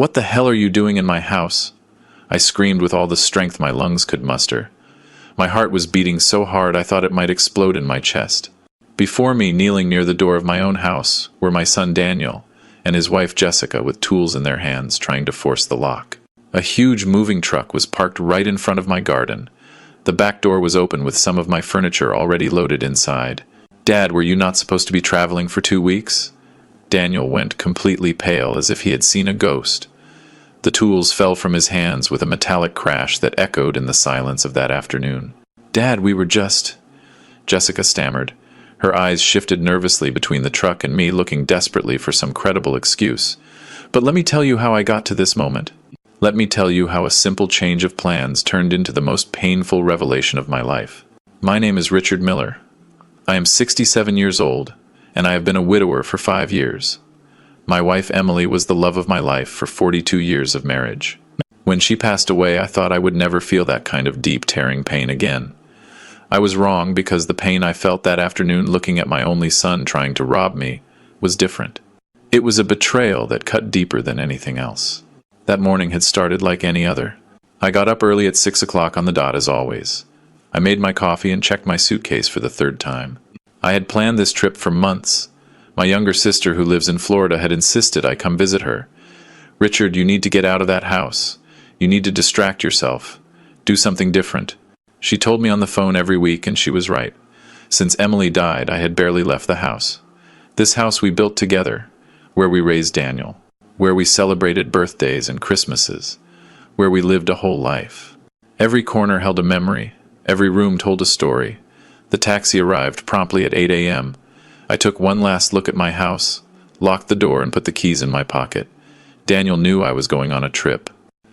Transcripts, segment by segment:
What the hell are you doing in my house? I screamed with all the strength my lungs could muster. My heart was beating so hard I thought it might explode in my chest. Before me, kneeling near the door of my own house, were my son Daniel and his wife Jessica with tools in their hands trying to force the lock. A huge moving truck was parked right in front of my garden. The back door was open with some of my furniture already loaded inside. "Dad, were you not supposed to be traveling for 2 weeks?" Daniel went completely pale as if he had seen a ghost. The tools fell from his hands with a metallic crash that echoed in the silence of that afternoon. "Dad, we were just—" Jessica stammered. Her eyes shifted nervously between the truck and me, looking desperately for some credible excuse. "But let me tell you how I got to this moment. Let me tell you how a simple change of plans turned into the most painful revelation of my life. My name is Richard Miller. I am 67 years old, and I have been a widower for 5 years. My wife Emily was the love of my life for 42 years of marriage. When she passed away, I thought I would never feel that kind of deep, tearing pain again. I was wrong, because the pain I felt that afternoon looking at my only son trying to rob me was different. It was a betrayal that cut deeper than anything else. That morning had started like any other. I got up early at 6 o'clock on the dot as always. I made my coffee and checked my suitcase for the 3rd time. I had planned this trip for months. My younger sister, who lives in Florida, had insisted I come visit her. "Richard, you need to get out of that house. You need to distract yourself. Do something different." She told me on the phone every week, and she was right. Since Emily died, I had barely left the house. This house we built together, where we raised Daniel, where we celebrated birthdays and Christmases, where we lived a whole life. Every corner held a memory. Every room told a story. The taxi arrived promptly at 8 a.m. I took one last look at my house, locked the door, and put the keys in my pocket. Daniel knew I was going on a trip.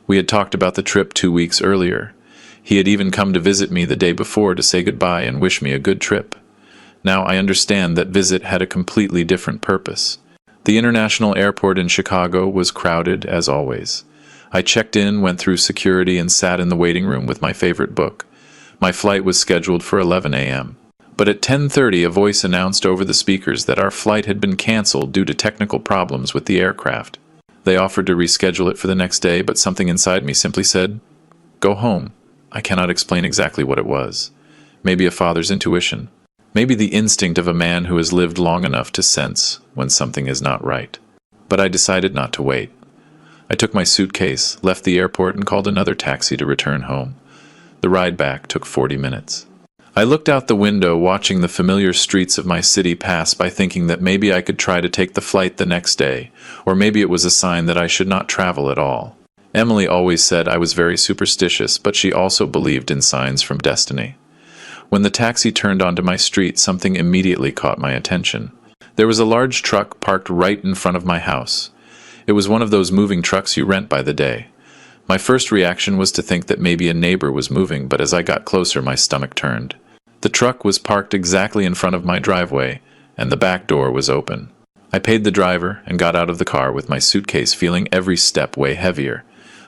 We had talked about the trip 2 weeks earlier. He had even come to visit me the day before to say goodbye and wish me a good trip. Now I understand that visit had a completely different purpose. The international airport in Chicago was crowded as always. I checked in, went through security, and sat in the waiting room with my favorite book. My flight was scheduled for 11 a.m. But at 10:30, a voice announced over the speakers that our flight had been canceled due to technical problems with the aircraft. They offered to reschedule it for the next day, but something inside me simply said, "Go home." I cannot explain exactly what it was. Maybe a father's intuition. Maybe the instinct of a man who has lived long enough to sense when something is not right. But I decided not to wait. I took my suitcase, left the airport, and called another taxi to return home. The ride back took 40 minutes. I looked out the window, watching the familiar streets of my city pass by, thinking that maybe I could try to take the flight the next day, or maybe it was a sign that I should not travel at all. Emily always said I was very superstitious, but she also believed in signs from destiny. When the taxi turned onto my street, something immediately caught my attention. There was a large truck parked right in front of my house. It was one of those moving trucks you rent by the day. My first reaction was to think that maybe a neighbor was moving, but as I got closer, my stomach turned. The truck was parked exactly in front of my driveway, and the back door was open. I paid the driver and got out of the car with my suitcase, feeling every step way heavier.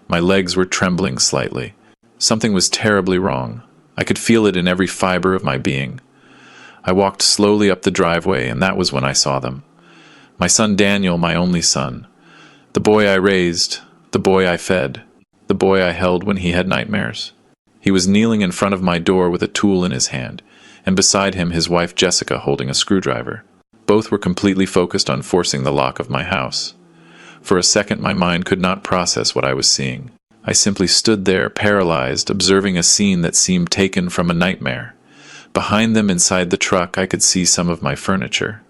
My legs were trembling slightly. Something was terribly wrong. I could feel it in every fiber of my being. I walked slowly up the driveway, and that was when I saw them. My son Daniel, my only son. The boy I raised, the boy I fed, the boy I held when he had nightmares. He was kneeling in front of my door with a tool in his hand, and beside him his wife Jessica holding a screwdriver. Both were completely focused on forcing the lock of my house. For a second, my mind could not process what I was seeing. I simply stood there, paralyzed, observing a scene that seemed taken from a nightmare. Behind them, inside the truck, I could see some of my furniture.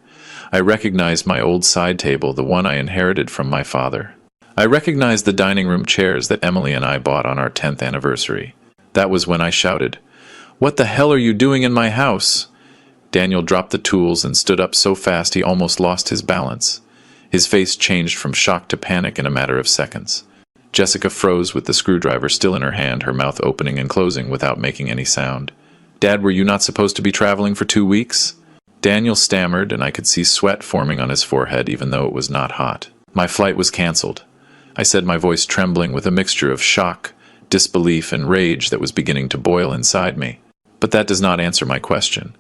I recognized my old side table, the one I inherited from my father. I recognized the dining room chairs that Emily and I bought on our 10th anniversary. That was when I shouted, "What the hell are you doing in my house?" Daniel dropped the tools and stood up so fast he almost lost his balance. His face changed from shock to panic in a matter of seconds. Jessica froze with the screwdriver still in her hand, her mouth opening and closing without making any sound. "Dad, were you not supposed to be traveling for 2 weeks?" Daniel stammered, and I could see sweat forming on his forehead even though it was not hot. "My flight was canceled," I said, my voice trembling with a mixture of shock, disbelief, and rage that was beginning to boil inside me. "But that does not answer my question.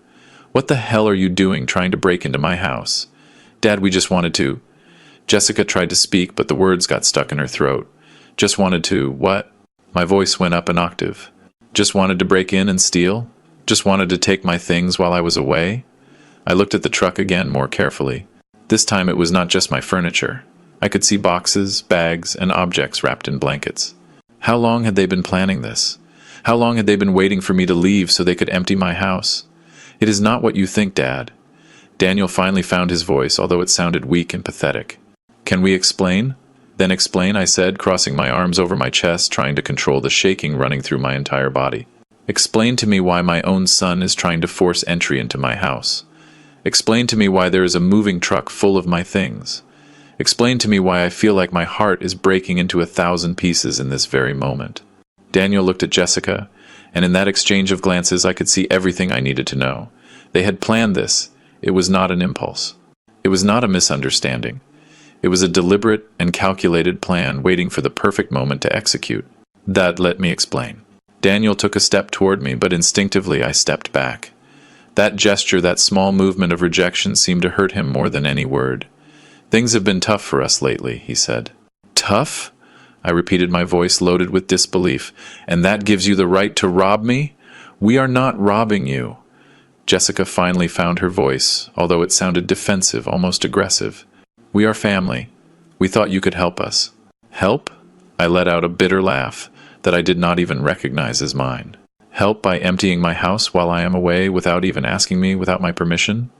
What the hell are you doing trying to break into my house?" "Dad, we just wanted to..." Jessica tried to speak, but the words got stuck in her throat. Just wanted to, what? My voice went up an octave. Just wanted to break in and steal? Just wanted to take my things while I was away? I looked at the truck again more carefully. This time it was not just my furniture. I could see boxes, bags, and objects wrapped in blankets. How long had they been planning this? How long had they been waiting for me to leave so they could empty my house? It is not what you think, Dad. Daniel finally found his voice, although it sounded weak and pathetic. Can we explain? Then explain, I said, crossing my arms over my chest, trying to control the shaking running through my entire body. Explain to me why my own son is trying to force entry into my house. Explain to me why there is a moving truck full of my things. Explain to me why I feel like my heart is breaking into 1,000 pieces in this very moment. Daniel looked at Jessica, and in that exchange of glances I could see everything I needed to know. They had planned this. It was not an impulse. It was not a misunderstanding. It was a deliberate and calculated plan waiting for the perfect moment to execute. Let me explain. Daniel took a step toward me, but instinctively I stepped back. That gesture, that small movement of rejection seemed to hurt him more than any word. Things have been tough for us lately, he said. Tough? I repeated, my voice loaded with disbelief. And that gives you the right to rob me? We are not robbing you. Jessica finally found her voice, although it sounded defensive, almost aggressive. We are family. We thought you could help us. Help? I let out a bitter laugh that I did not even recognize as mine. Help by emptying my house while I am away without even asking me, without my permission?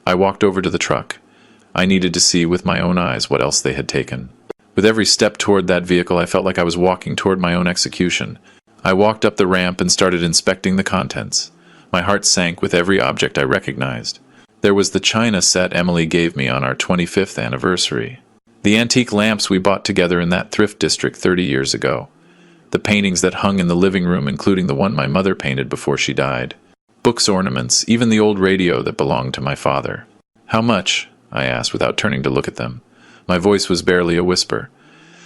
I walked over to the truck. I needed to see with my own eyes what else they had taken. With every step toward that vehicle, I felt like I was walking toward my own execution. I walked up the ramp and started inspecting the contents. My heart sank with every object I recognized. There was the china set Emily gave me on our 25th anniversary. The antique lamps we bought together in that thrift district 30 years ago. The paintings that hung in the living room, including the one my mother painted before she died. Books, ornaments, even the old radio that belonged to my father. How much? I asked without turning to look at them. My voice was barely a whisper.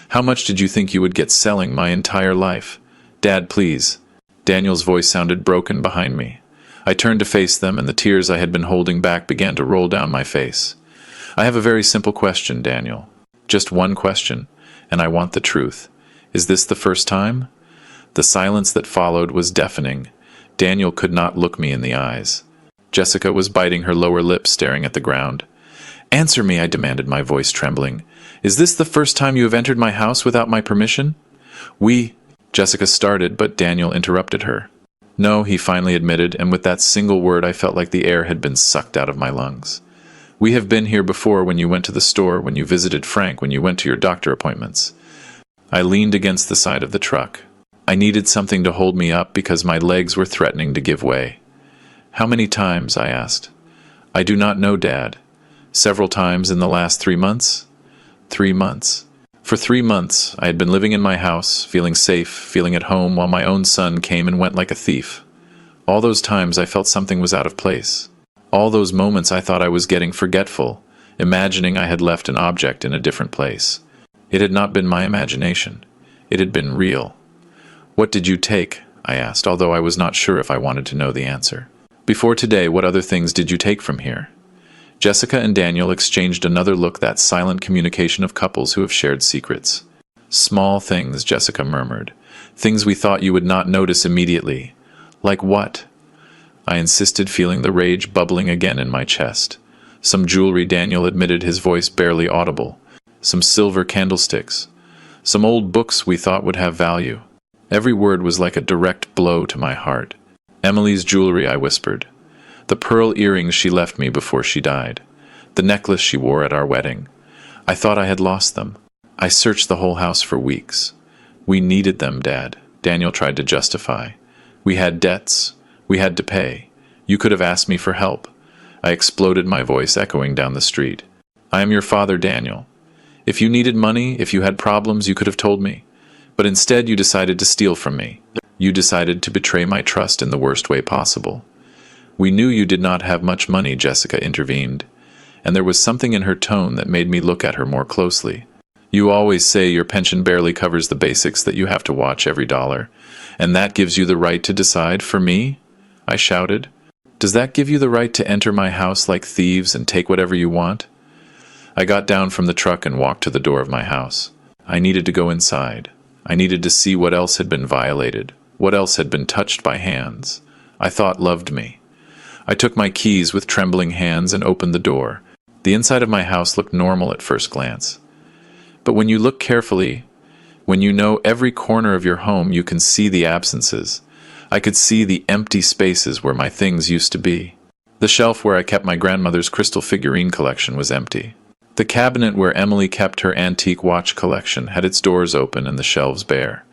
How much did you think you would get selling my entire life? Dad, please. Daniel's voice sounded broken behind me. I turned to face them, and the tears I had been holding back began to roll down my face. I have a very simple question, Daniel. Just one question, and I want the truth. Is this the first time? The silence that followed was deafening. Daniel could not look me in the eyes. Jessica was biting her lower lip, staring at the ground. Answer me, I demanded, my voice trembling. Is this the first time you have entered my house without my permission? Jessica started, but Daniel interrupted her. No, he finally admitted, and with that single word I felt like the air had been sucked out of my lungs. We have been here before, when you went to the store, when you visited Frank, when you went to your doctor appointments. I leaned against the side of the truck. I needed something to hold me up because my legs were threatening to give way. How many times? I asked. I do not know, Dad. Several times in the last 3 months? 3 months. For 3 months, I had been living in my house, feeling safe, feeling at home, while my own son came and went like a thief. All those times I felt something was out of place. All those moments I thought I was getting forgetful, imagining I had left an object in a different place. It had not been my imagination. It had been real. What did you take? I asked, although I was not sure if I wanted to know the answer. Before today, what other things did you take from here? Jessica and Daniel exchanged another look, that silent communication of couples who have shared secrets. Small things, Jessica murmured. Things we thought you would not notice immediately. Like what? I insisted, feeling the rage bubbling again in my chest. Some jewelry, Daniel admitted, his voice barely audible. Some silver candlesticks. Some old books we thought would have value. Every word was like a direct blow to my heart. Emily's jewelry, I whispered. The pearl earrings she left me before she died. The necklace she wore at our wedding. I thought I had lost them. I searched the whole house for weeks. We needed them, Dad, Daniel tried to justify. We had debts. We had to pay. You could have asked me for help. I exploded, my voice echoing down the street. I am your father, Daniel. If you needed money, if you had problems, you could have told me. But instead you decided to steal from me. You decided to betray my trust in the worst way possible. We knew you did not have much money, Jessica intervened, and there was something in her tone that made me look at her more closely. You always say your pension barely covers the basics, that you have to watch every dollar, and that gives you the right to decide for me? I shouted. Does that give you the right to enter my house like thieves and take whatever you want? I got down from the truck and walked to the door of my house. I needed to go inside. I needed to see what else had been violated, what else had been touched by hands I thought loved me. I took my keys with trembling hands and opened the door. The inside of my house looked normal at first glance. But when you look carefully, when you know every corner of your home, you can see the absences. I could see the empty spaces where my things used to be. The shelf where I kept my grandmother's crystal figurine collection was empty. The cabinet where Emily kept her antique watch collection had its doors open and the shelves bare.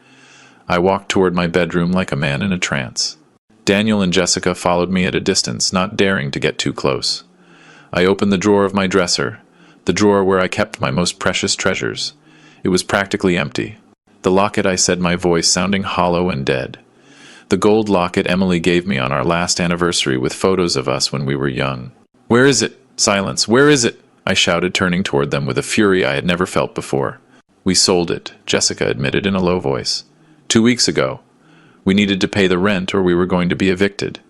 I walked toward my bedroom like a man in a trance. Daniel and Jessica followed me at a distance, not daring to get too close. I opened the drawer of my dresser, the drawer where I kept my most precious treasures. It was practically empty. The locket, I said, my voice sounding hollow and dead. The gold locket Emily gave me on our last anniversary with photos of us when we were young. "Where is it?" "Silence! Where is it?" I shouted, turning toward them with a fury I had never felt before. "We sold it," Jessica admitted in a low voice. 2 weeks ago. We needed to pay the rent or we were going to be evicted.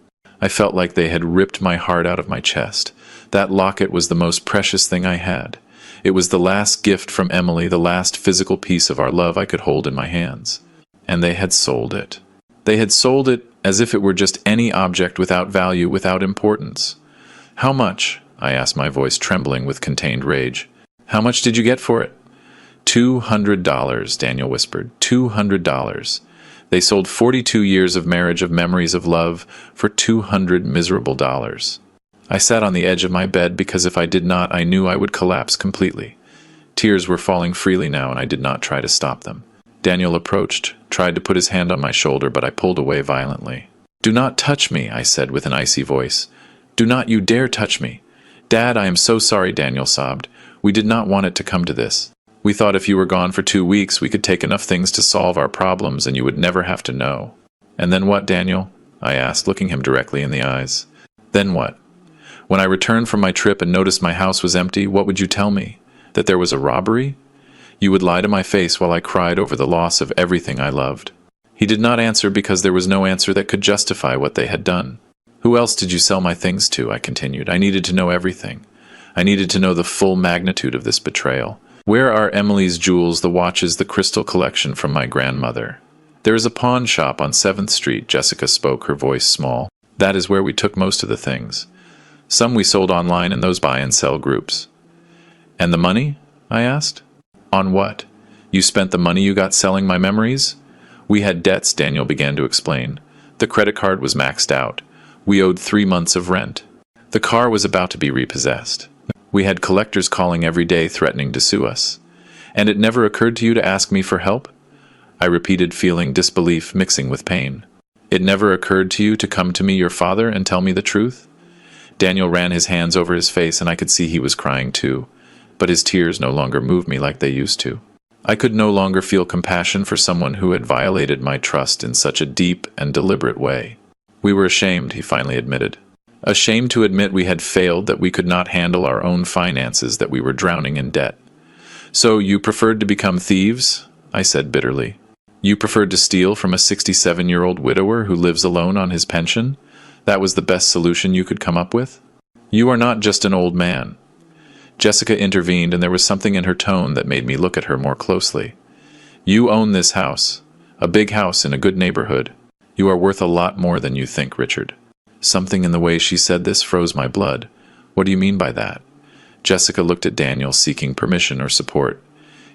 I felt like they had ripped my heart out of my chest. That locket was the most precious thing I had. It was the last gift from Emily, the last physical piece of our love I could hold in my hands. And they had sold it. They had sold it as if it were just any object without value, without importance. "How much?" I asked, my voice trembling with contained rage. "How much did you get for it?" $200, Daniel whispered. $200. They sold 42 years of marriage, of memories of love, for $200 miserable dollars. I sat on the edge of my bed because if I did not, I knew I would collapse completely. Tears were falling freely now, and I did not try to stop them. Daniel approached, tried to put his hand on my shoulder, but I pulled away violently. "Do not touch me," I said with an icy voice. "Do not you dare touch me." "Dad, I am so sorry," Daniel sobbed. "We did not want it to come to this. We thought if you were gone for 2 weeks, we could take enough things to solve our problems and you would never have to know." "And then what, Daniel?" I asked, looking him directly in the eyes. "Then what? When I returned from my trip and noticed my house was empty, what would you tell me? That there was a robbery? You would lie to my face while I cried over the loss of everything I loved." He did not answer because there was no answer that could justify what they had done. "Who else did you sell my things to?" I continued. I needed to know everything. I needed to know the full magnitude of this betrayal. "Where are Emily's jewels, the watches, the crystal collection from my grandmother?" "There is a pawn shop on 7th Street, Jessica spoke, her voice small. "That is where we took most of the things. Some we sold online in those buy and sell groups." "And the money?" I asked. "On what? You spent the money you got selling my memories?" "We had debts," Daniel began to explain. "The credit card was maxed out. We owed 3 months of rent. The car was about to be repossessed. We had collectors calling every day threatening to sue us. And it never occurred to you to ask me for help?" I repeated, feeling disbelief mixing with pain. "It never occurred to you to come to me, your father, and tell me the truth?" Daniel ran his hands over his face, and I could see he was crying too. But his tears no longer moved me like they used to. I could no longer feel compassion for someone who had violated my trust in such a deep and deliberate way. "We were ashamed," he finally admitted. "Ashamed to admit we had failed, that we could not handle our own finances, that we were drowning in debt." "So you preferred to become thieves?" I said bitterly. "You preferred to steal from a 67-year-old widower who lives alone on his pension? That was the best solution you could come up with? You are not just an old man." Jessica intervened, and there was something in her tone that made me look at her more closely. "You own this house, a big house in a good neighborhood. You are worth a lot more than you think, Richard." Something in the way she said this froze my blood. "What do you mean by that?" Jessica looked at Daniel, seeking permission or support.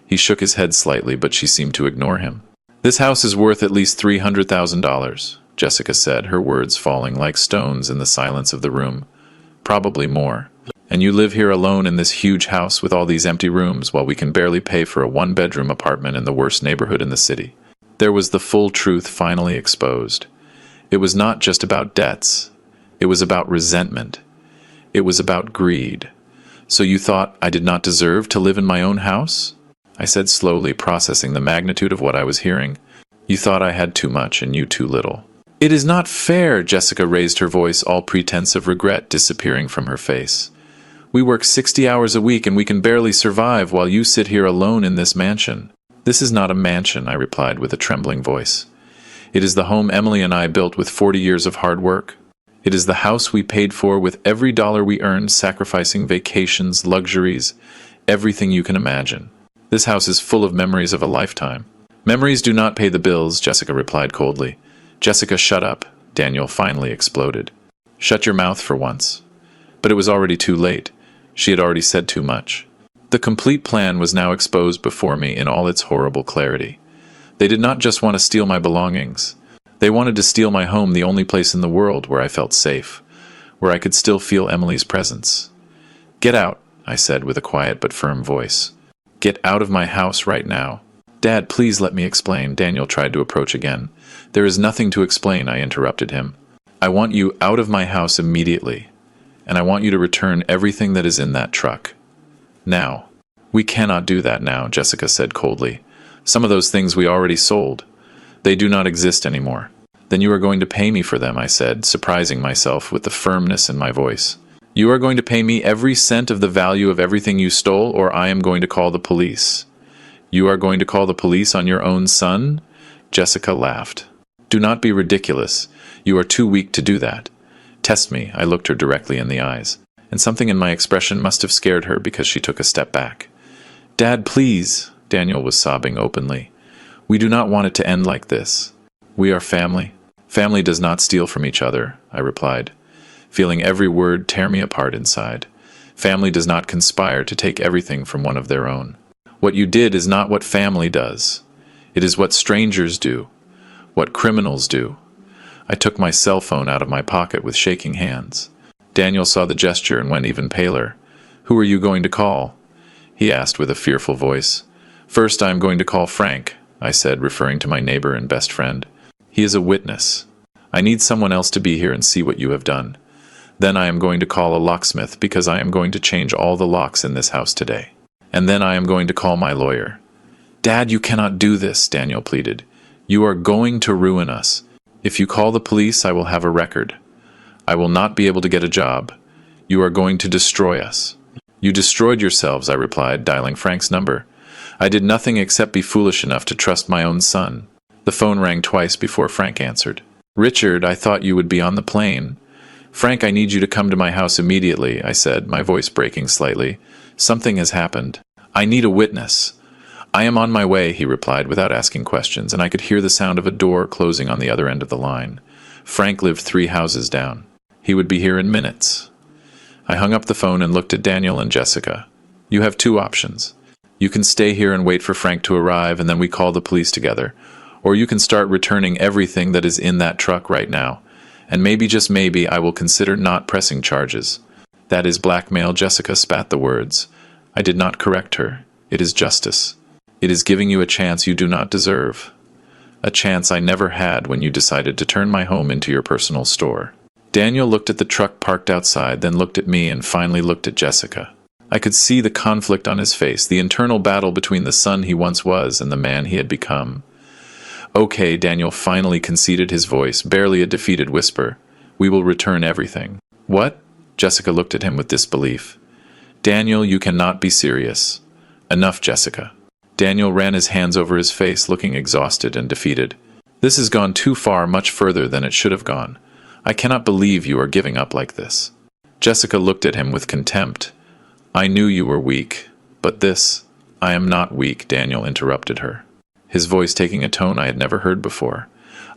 He shook his head slightly, but she seemed to ignore him. "This house is worth at least $300,000, Jessica said, her words falling like stones in the silence of the room. "Probably more. And you live here alone in this huge house with all these empty rooms while we can barely pay for a 1-bedroom apartment in the worst neighborhood in the city." There was the full truth finally exposed. It was not just about debts. It was about resentment. It was about greed. "So you thought I did not deserve to live in my own house?" I said slowly, processing the magnitude of what I was hearing. "You thought I had too much and you too little." "It is not fair," Jessica raised her voice, all pretense of regret disappearing from her face. "We work 60 hours a week and we can barely survive while you sit here alone in this mansion." "This is not a mansion," I replied with a trembling voice. "It is the home Emily and I built with 40 years of hard work. It is the house we paid for with every dollar we earned, sacrificing vacations, luxuries, Everything you can imagine. This house is full of memories of a lifetime. Memories do not pay the bills, Jessica replied coldly. Jessica, shut up, Daniel finally exploded. Shut your mouth for once. But it was already too late. She had already said too much. The complete plan was now exposed before me in all its horrible clarity. They did not just want to steal my belongings. They wanted to steal my home, the only place in the world where I felt safe, where I could still feel Emily's presence. Get out, I said with a quiet but firm voice. Get out of my house right now. Dad, please let me explain, Daniel tried to approach again. There is nothing to explain, I interrupted him. I want you out of my house immediately, and I want you to return everything that is in that truck. Now. We cannot do that now, Jessica said coldly. Some of those things we already sold. They do not exist anymore. Then you are going to pay me for them, I said, surprising myself with the firmness in my voice. You are going to pay me every cent of the value of everything you stole, or I am going to call the police. You are going to call the police on your own son? Jessica laughed. Do not be ridiculous. You are too weak to do that. Test me, I looked her directly in the eyes, and something in my expression must have scared her because she took a step back. Dad, please, Daniel was sobbing openly. We do not want it to end like this. We are family. Family does not steal from each other, I replied, feeling every word tear me apart inside. Family does not conspire to take everything from one of their own. What you did is not what family does. It is what strangers do, what criminals do. I took my cell phone out of my pocket with shaking hands. Daniel saw the gesture and went even paler. Who are you going to call? He asked with a fearful voice. First, I am going to call Frank, I said, referring to my neighbor and best friend. He is a witness. I need someone else to be here and see what you have done. Then I am going to call a locksmith because I am going to change all the locks in this house today. And then I am going to call my lawyer. Dad, you cannot do this, Daniel pleaded. You are going to ruin us. If you call the police, I will have a record. I will not be able to get a job. You are going to destroy us. You destroyed yourselves, I replied, dialing Frank's number. I did nothing except be foolish enough to trust my own son. The phone rang twice before Frank answered. Richard, I thought you would be on the plane. Frank, I need you to come to my house immediately, I said, my voice breaking slightly. Something has happened. I need a witness. I am on my way, he replied without asking questions, and I could hear the sound of a door closing on the other end of the line. Frank lived 3 houses down. He would be here in minutes. I hung up the phone and looked at Daniel and Jessica. You have 2 options. You can stay here and wait for Frank to arrive, and then we call the police together. Or you can start returning everything that is in that truck right now. And maybe, just maybe, I will consider not pressing charges. That is blackmail, Jessica spat the words. I did not correct her. It is justice. It is giving you a chance you do not deserve. A chance I never had when you decided to turn my home into your personal store. Daniel looked at the truck parked outside, then looked at me and finally looked at Jessica. I could see the conflict on his face, the internal battle between the son he once was and the man he had become. Okay, Daniel finally conceded, his voice barely a defeated whisper. We will return everything. What? Jessica looked at him with disbelief. Daniel, you cannot be serious. Enough, Jessica. Daniel ran his hands over his face, looking exhausted and defeated. This has gone too far, much further than it should have gone. I cannot believe you are giving up like this. Jessica looked at him with contempt. I knew you were weak, but this... I am not weak, Daniel interrupted her, his voice taking a tone I had never heard before.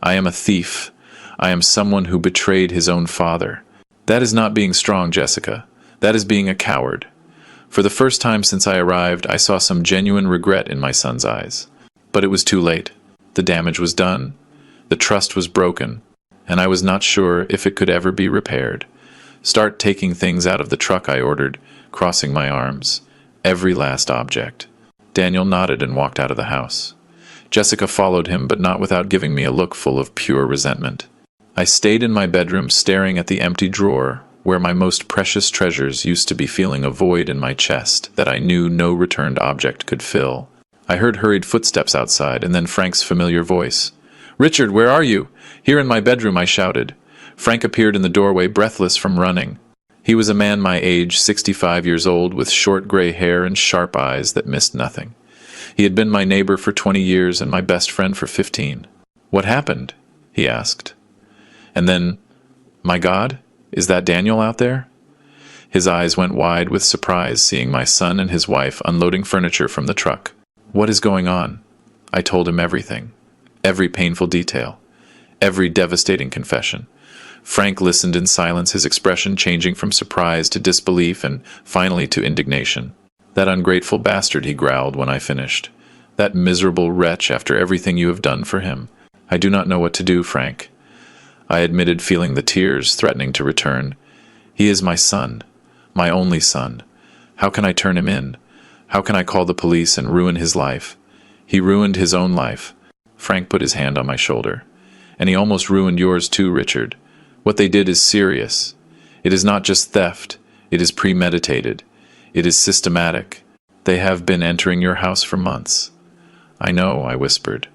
I am a thief. I am someone who betrayed his own father. That is not being strong, Jessica. That is being a coward. For the first time since I arrived, I saw some genuine regret in my son's eyes. But it was too late. The damage was done. The trust was broken, and I was not sure if it could ever be repaired. Start taking things out of the truck, I ordered, crossing my arms. Every last object. Daniel nodded and walked out of the house. Jessica followed him, but not without giving me a look full of pure resentment. I stayed in my bedroom staring at the empty drawer where my most precious treasures used to be, feeling a void in my chest that I knew no returned object could fill. I heard hurried footsteps outside, and then Frank's familiar voice. Richard, where are you? Here in my bedroom, I shouted. Frank appeared in the doorway, breathless from running. He was a man my age, 65 years old, with short gray hair and sharp eyes that missed nothing. He had been my neighbor for 20 years and my best friend for 15. What happened? He asked. And then, my God, is that Daniel out there? His eyes went wide with surprise seeing my son and his wife unloading furniture from the truck. "What is going on?" I told him everything. Every painful detail. Every devastating confession. Frank listened in silence, his expression changing from surprise to disbelief and finally to indignation. "That ungrateful bastard," he growled when I finished. "That miserable wretch after everything you have done for him. I do not know what to do, Frank." I admitted, feeling the tears threatening to return. "He is my son. My only son. How can I turn him in? How can I call the police and ruin his life? He ruined his own life." Frank put his hand on my shoulder. "And he almost ruined yours too, Richard. What they did is serious. It is not just theft. It is premeditated. It is systematic. They have been entering your house for months." "I know," I whispered.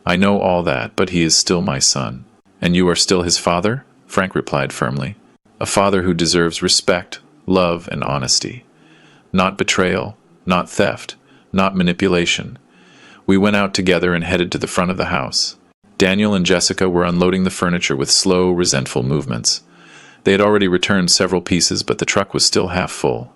"I know all that, but he is still my son." "And you are still his father?" Frank replied firmly. "A father who deserves respect, love, and honesty. Not betrayal, not theft, not manipulation." We went out together and headed to the front of the house. Daniel and Jessica were unloading the furniture with slow, resentful movements. They had already returned several pieces, but the truck was still half full.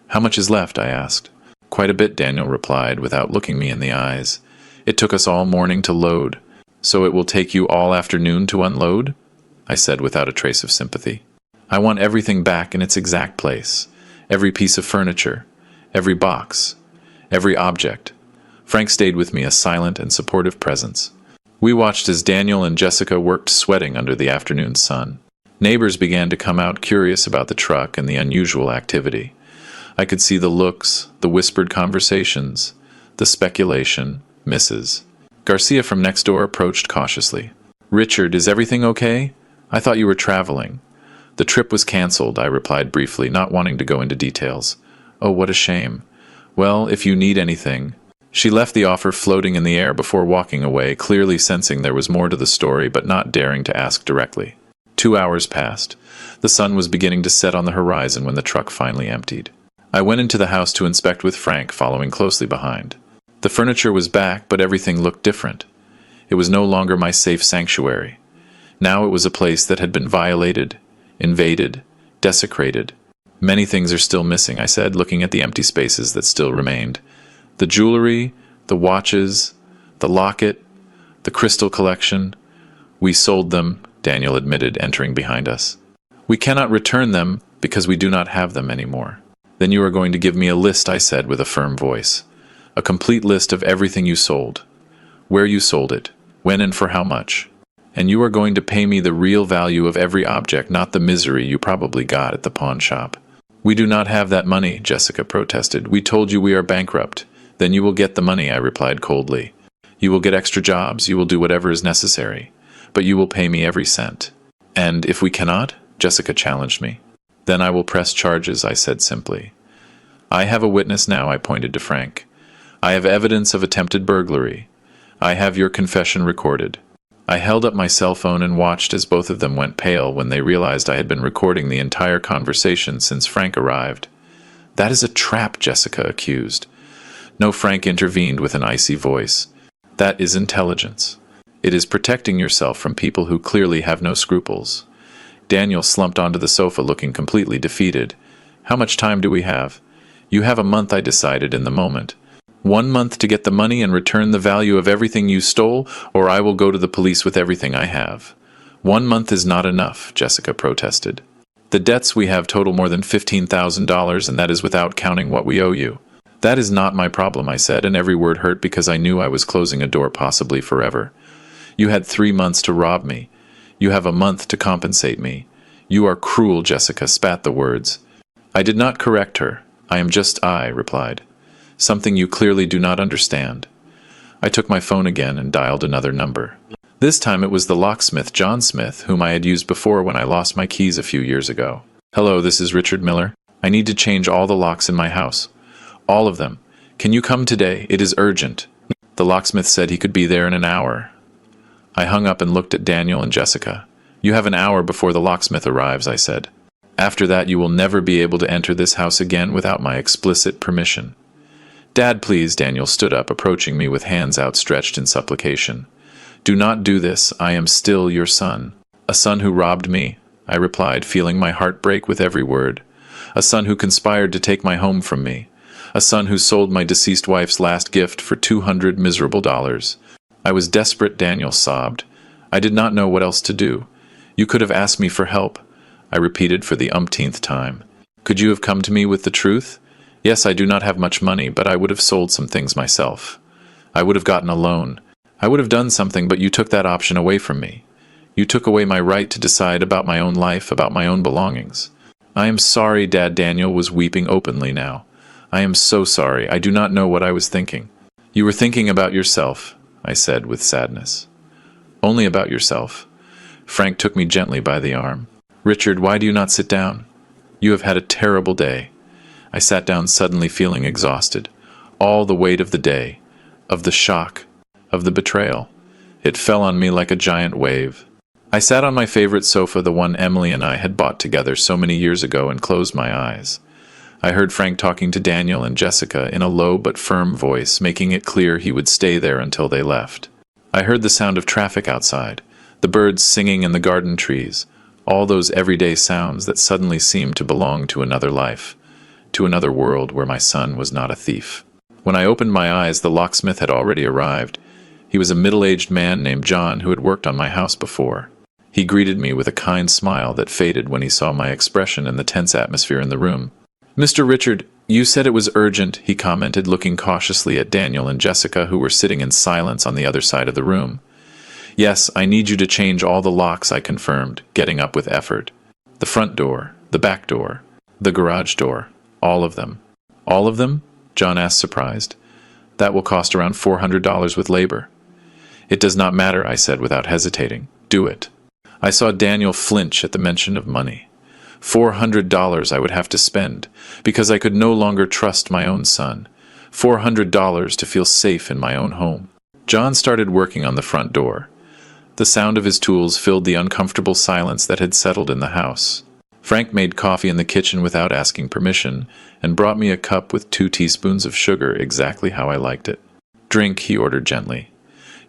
"How much is left?" I asked. "Quite a bit," Daniel replied, without looking me in the eyes. "It took us all morning to load." "So it will take you all afternoon to unload?" I said without a trace of sympathy. "I want everything back in its exact place. Every piece of furniture. Every box. Every object." Frank stayed with me, a silent and supportive presence. We watched as Daniel and Jessica worked, sweating under the afternoon sun. Neighbors began to come out, curious about the truck and the unusual activity. I could see the looks, the whispered conversations, the speculation. Mrs. Garcia from next door approached cautiously. "Richard, is everything okay? I thought you were traveling." "The trip was canceled," I replied briefly, not wanting to go into details. "Oh, what a shame. Well, if you need anything." She left the offer floating in the air before walking away, clearly sensing there was more to the story but not daring to ask directly. 2 hours passed. The sun was beginning to set on the horizon when the truck finally emptied. I went into the house to inspect with Frank, following closely behind. The furniture was back, but everything looked different. It was no longer my safe sanctuary. Now it was a place that had been violated, invaded, desecrated. "Many things are still missing," I said, looking at the empty spaces that still remained. "The jewelry, the watches, the locket, the crystal collection. We sold them," Daniel admitted, entering behind us. "We cannot return them because we do not have them anymore." "Then you are going to give me a list," I said with a firm voice. "A complete list of everything you sold. Where you sold it, when and for how much. And you are going to pay me the real value of every object, not the misery you probably got at the pawn shop." "We do not have that money," Jessica protested. "We told you we are bankrupt." "Then you will get the money," I replied coldly. "You will get extra jobs, you will do whatever is necessary. But you will pay me every cent." "And if we cannot?" Jessica challenged me. "Then I will press charges," I said simply. "I have a witness now," I pointed to Frank. "I have evidence of attempted burglary. I have your confession recorded." I held up my cell phone and watched as both of them went pale when they realized I had been recording the entire conversation since Frank arrived. "That is a trap," Jessica accused. No, Frank intervened with an icy voice. "That is intelligence. It is protecting yourself from people who clearly have no scruples." Daniel slumped onto the sofa looking completely defeated. "How much time do we have?" "You have a month," I decided in the moment. 1 month to get the money and return the value of everything you stole, or I will go to the police with everything I have." 1 month is not enough," Jessica protested. "The debts we have total more than $15,000, and that is without counting what we owe you." "That is not my problem," I said, and every word hurt because I knew I was closing a door possibly forever. "You had 3 months to rob me. You have a month to compensate me. You are cruel," Jessica spat the words. I did not correct her. "I am just I," replied. "Something you clearly do not understand." I took my phone again and dialed another number. This time it was the locksmith, John Smith, whom I had used before when I lost my keys a few years ago. "Hello, this is Richard Miller. I need to change all the locks in my house. All of them. Can you come today? It is urgent." The locksmith said he could be there in an hour. I hung up and looked at Daniel and Jessica. "You have an hour before the locksmith arrives," I said. "After that you will never be able to enter this house again without my explicit permission." "Dad, please," Daniel stood up, approaching me with hands outstretched in supplication. "Do not do this. I am still your son." "A son who robbed me," I replied, feeling my heart break with every word. a son who conspired to take my home from me, a son who sold my deceased wife's last gift for $200 miserable. I was desperate, Daniel sobbed. I did not know what else to do. You could have asked me for help, I repeated for the umpteenth time. Could you have come to me with the truth? Yes, I do not have much money, but I would have sold some things myself. I would have gotten a loan. I would have done something, but you took that option away from me. You took away my right to decide about my own life, about my own belongings. I am sorry, Dad. Daniel was weeping openly now. I am so sorry. I do not know what I was thinking. You were thinking about yourself, I said with sadness. Only about yourself. Frank took me gently by the arm. Richard, why do you not sit down? You have had a terrible day. I sat down suddenly feeling exhausted. All the weight of the day, of the shock, of the betrayal. It fell on me like a giant wave. I sat on my favorite sofa, the one Emily and I had bought together so many years ago, and closed my eyes. I heard Frank talking to Daniel and Jessica in a low but firm voice, making it clear he would stay there until they left. I heard the sound of traffic outside, the birds singing in the garden trees, all those everyday sounds that suddenly seemed to belong to another life, to another world where my son was not a thief. When I opened my eyes, the locksmith had already arrived. He was a middle-aged man named John who had worked on my house before. He greeted me with a kind smile that faded when he saw my expression and the tense atmosphere in the room. Mr. Richard, you said it was urgent, he commented, looking cautiously at Daniel and Jessica, who were sitting in silence on the other side of the room. Yes, I need you to change all the locks, I confirmed, getting up with effort. The front door, the back door, the garage door, all of them. All of them? John asked, surprised. That will cost around $400 with labor. It does not matter, I said without hesitating. Do it. I saw Daniel flinch at the mention of money. $400 I would have to spend, because I could no longer trust my own son. $400 to feel safe in my own home. John started working on the front door. The sound of his tools filled the uncomfortable silence that had settled in the house. Frank made coffee in the kitchen without asking permission, and brought me a cup with 2 teaspoons of sugar, exactly how I liked it. Drink, he ordered gently.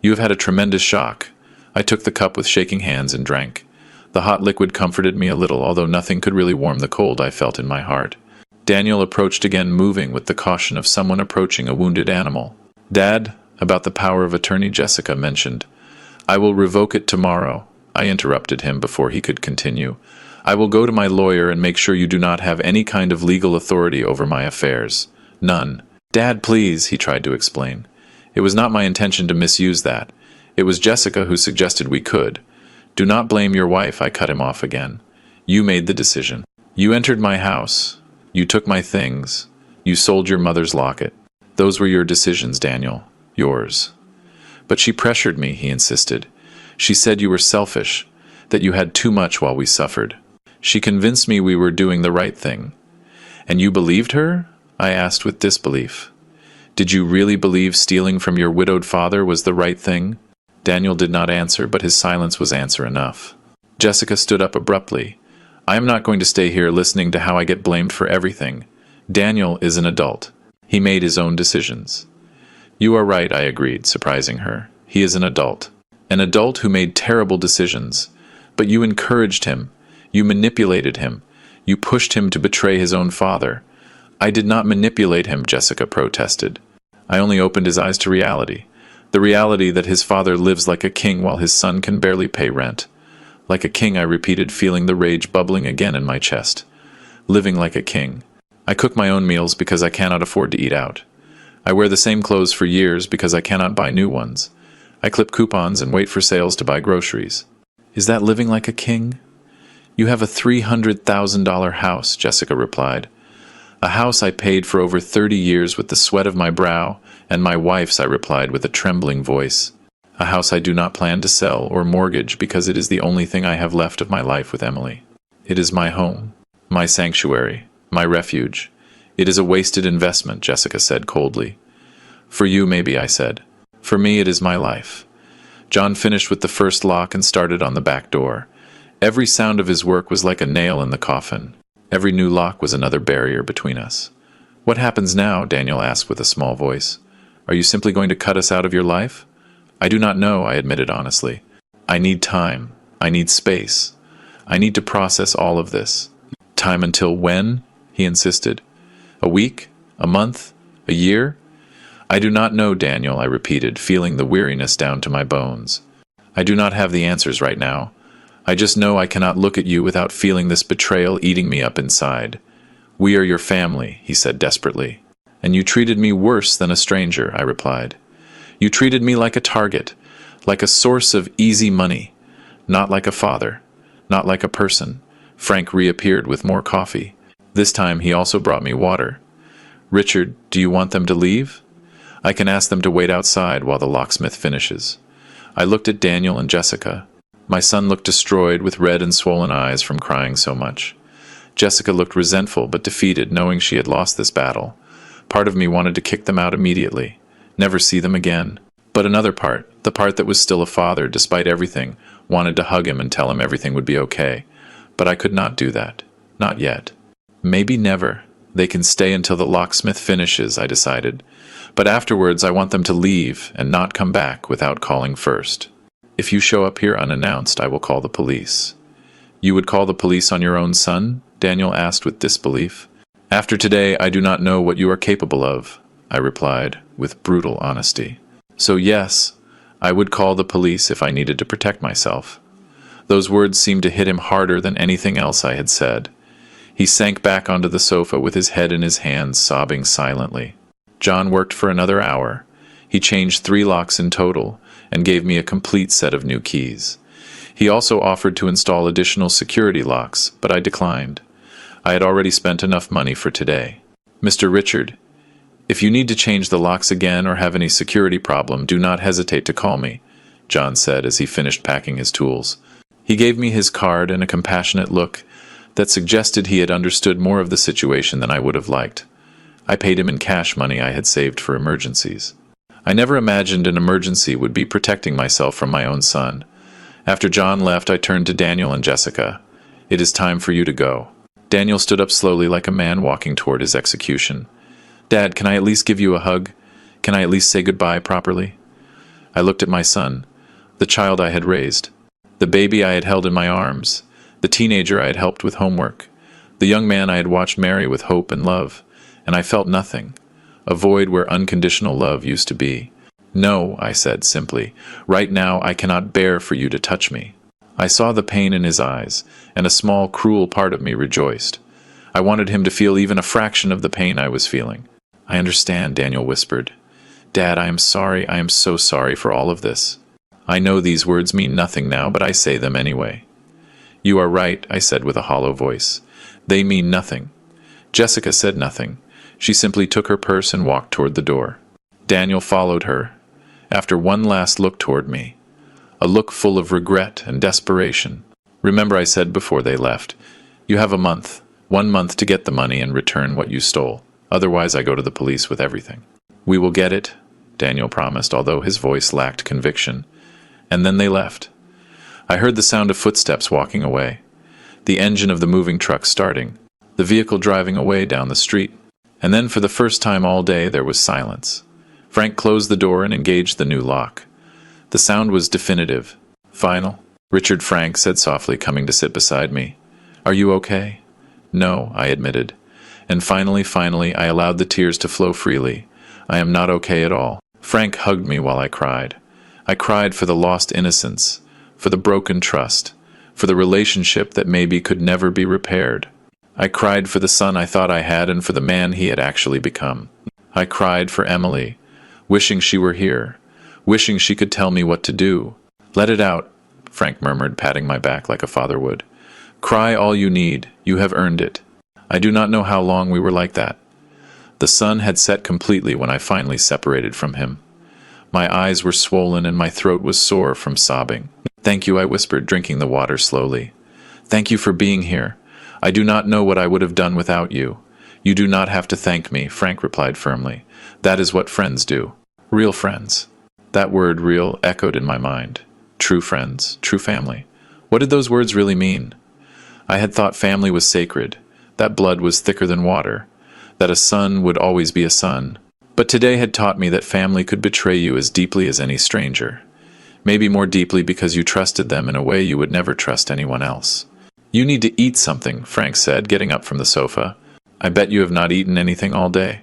You have had a tremendous shock. I took the cup with shaking hands and drank. The hot liquid comforted me a little, although nothing could really warm the cold I felt in my heart. Daniel approached again, moving with the caution of someone approaching a wounded animal. Dad, about the power of attorney, Jessica mentioned. I will revoke it tomorrow. I interrupted him before he could continue. I will go to my lawyer and make sure you do not have any kind of legal authority over my affairs. None. Dad, please, he tried to explain. It was not my intention to misuse that. It was Jessica who suggested we could. Do not blame your wife, I cut him off again. You made the decision. You entered my house. You took my things. You sold your mother's locket. Those were your decisions, Daniel. Yours. But she pressured me, he insisted. She said you were selfish, that you had too much while we suffered. She convinced me we were doing the right thing. And you believed her? I asked with disbelief. Did you really believe stealing from your widowed father was the right thing? Daniel did not answer, but his silence was answer enough. Jessica stood up abruptly. I am not going to stay here listening to how I get blamed for everything. Daniel is an adult. He made his own decisions. You are right, I agreed, surprising her. He is an adult. An adult who made terrible decisions. But you encouraged him. You manipulated him. You pushed him to betray his own father. I did not manipulate him, Jessica protested. I only opened his eyes to reality. The reality that his father lives like a king while his son can barely pay rent. Like a king, I repeated, feeling the rage bubbling again in my chest. Living like a king. I cook my own meals because I cannot afford to eat out. I wear the same clothes for years because I cannot buy new ones. I clip coupons and wait for sales to buy groceries. Is that living like a king? You have a $300,000 house, Jessica replied. A house I paid for over 30 years with the sweat of my brow, and my wife's, I replied with a trembling voice. A house I do not plan to sell or mortgage because it is the only thing I have left of my life with Emily. It is my home, my sanctuary, my refuge. It is a wasted investment, Jessica said coldly. For you, maybe, I said. For me, it is my life. John finished with the first lock and started on the back door. Every sound of his work was like a nail in the coffin. Every new lock was another barrier between us. What happens now? Daniel asked with a small voice. Are you simply going to cut us out of your life? I do not know, I admitted honestly. I need time. I need space. I need to process all of this. Time until when? he insisted. A week? A month? A year? I do not know, Daniel, I repeated, feeling the weariness down to my bones. I do not have the answers right now. I just know I cannot look at you without feeling this betrayal eating me up inside. We are your family, he said desperately. And you treated me worse than a stranger, I replied. You treated me like a target, like a source of easy money, not like a father, not like a person. Frank reappeared with more coffee. This time he also brought me water. Richard, do you want them to leave? I can ask them to wait outside while the locksmith finishes. I looked at Daniel and Jessica. My son looked destroyed with red and swollen eyes from crying so much. Jessica looked resentful but defeated, knowing she had lost this battle. Part of me wanted to kick them out immediately, never see them again. But another part, the part that was still a father despite everything, wanted to hug him and tell him everything would be okay. But I could not do that. Not yet. Maybe never. They can stay until the locksmith finishes, I decided. But afterwards I want them to leave and not come back without calling first. If you show up here unannounced, I will call the police. You would call the police on your own son? Daniel asked with disbelief. After today, I do not know what you are capable of, I replied with brutal honesty. So yes, I would call the police if I needed to protect myself. Those words seemed to hit him harder than anything else I had said. He sank back onto the sofa with his head in his hands, sobbing silently. John worked for another hour. He changed 3 locks in total and gave me a complete set of new keys. He also offered to install additional security locks, but I declined. I had already spent enough money for today. Mr. Richard, if you need to change the locks again or have any security problem, do not hesitate to call me, John said as he finished packing his tools. He gave me his card and a compassionate look that suggested he had understood more of the situation than I would have liked. I paid him in cash money I had saved for emergencies. I never imagined an emergency would be protecting myself from my own son. After John left, I turned to Daniel and Jessica. It is time for you to go. Daniel stood up slowly like a man walking toward his execution. Dad, can I at least give you a hug? Can I at least say goodbye properly? I looked at my son, the child I had raised, the baby I had held in my arms, the teenager I had helped with homework, the young man I had watched marry with hope and love, and I felt nothing, a void where unconditional love used to be. No, I said simply, right now I cannot bear for you to touch me. I saw the pain in his eyes, and a small, cruel part of me rejoiced. I wanted him to feel even a fraction of the pain I was feeling. I understand, Daniel whispered. Dad, I am sorry, I am so sorry for all of this. I know these words mean nothing now, but I say them anyway. You are right, I said with a hollow voice. They mean nothing. Jessica said nothing. She simply took her purse and walked toward the door. Daniel followed her, after one last look toward me, a look full of regret and desperation. Remember, I said before they left, you have a month, 1 month to get the money and return what you stole. Otherwise, I go to the police with everything. We will get it, Daniel promised, although his voice lacked conviction. And then they left. I heard the sound of footsteps walking away, the engine of the moving truck starting, the vehicle driving away down the street. And then for the first time all day there was silence. Frank closed the door and engaged the new lock. The sound was definitive, final. Richard, Frank said softly, coming to sit beside me. Are you okay? No, I admitted. And finally, I allowed the tears to flow freely. I am not okay at all. Frank hugged me while I cried. I cried for the lost innocence, for the broken trust, for the relationship that maybe could never be repaired. I cried for the son I thought I had and for the man he had actually become. I cried for Emily, wishing she were here, wishing she could tell me what to do. Let it out, Frank murmured, patting my back like a father would. Cry all you need. You have earned it. I do not know how long we were like that. The sun had set completely when I finally separated from him. My eyes were swollen and my throat was sore from sobbing. Thank you, I whispered, drinking the water slowly. Thank you for being here. I do not know what I would have done without you. You do not have to thank me, Frank replied firmly. That is what friends do. Real friends. That word, real, echoed in my mind. True friends, true family. What did those words really mean? I had thought family was sacred, that blood was thicker than water, that a son would always be a son. But today had taught me that family could betray you as deeply as any stranger. Maybe more deeply because you trusted them in a way you would never trust anyone else. You need to eat something, Frank said, getting up from the sofa. I bet you have not eaten anything all day."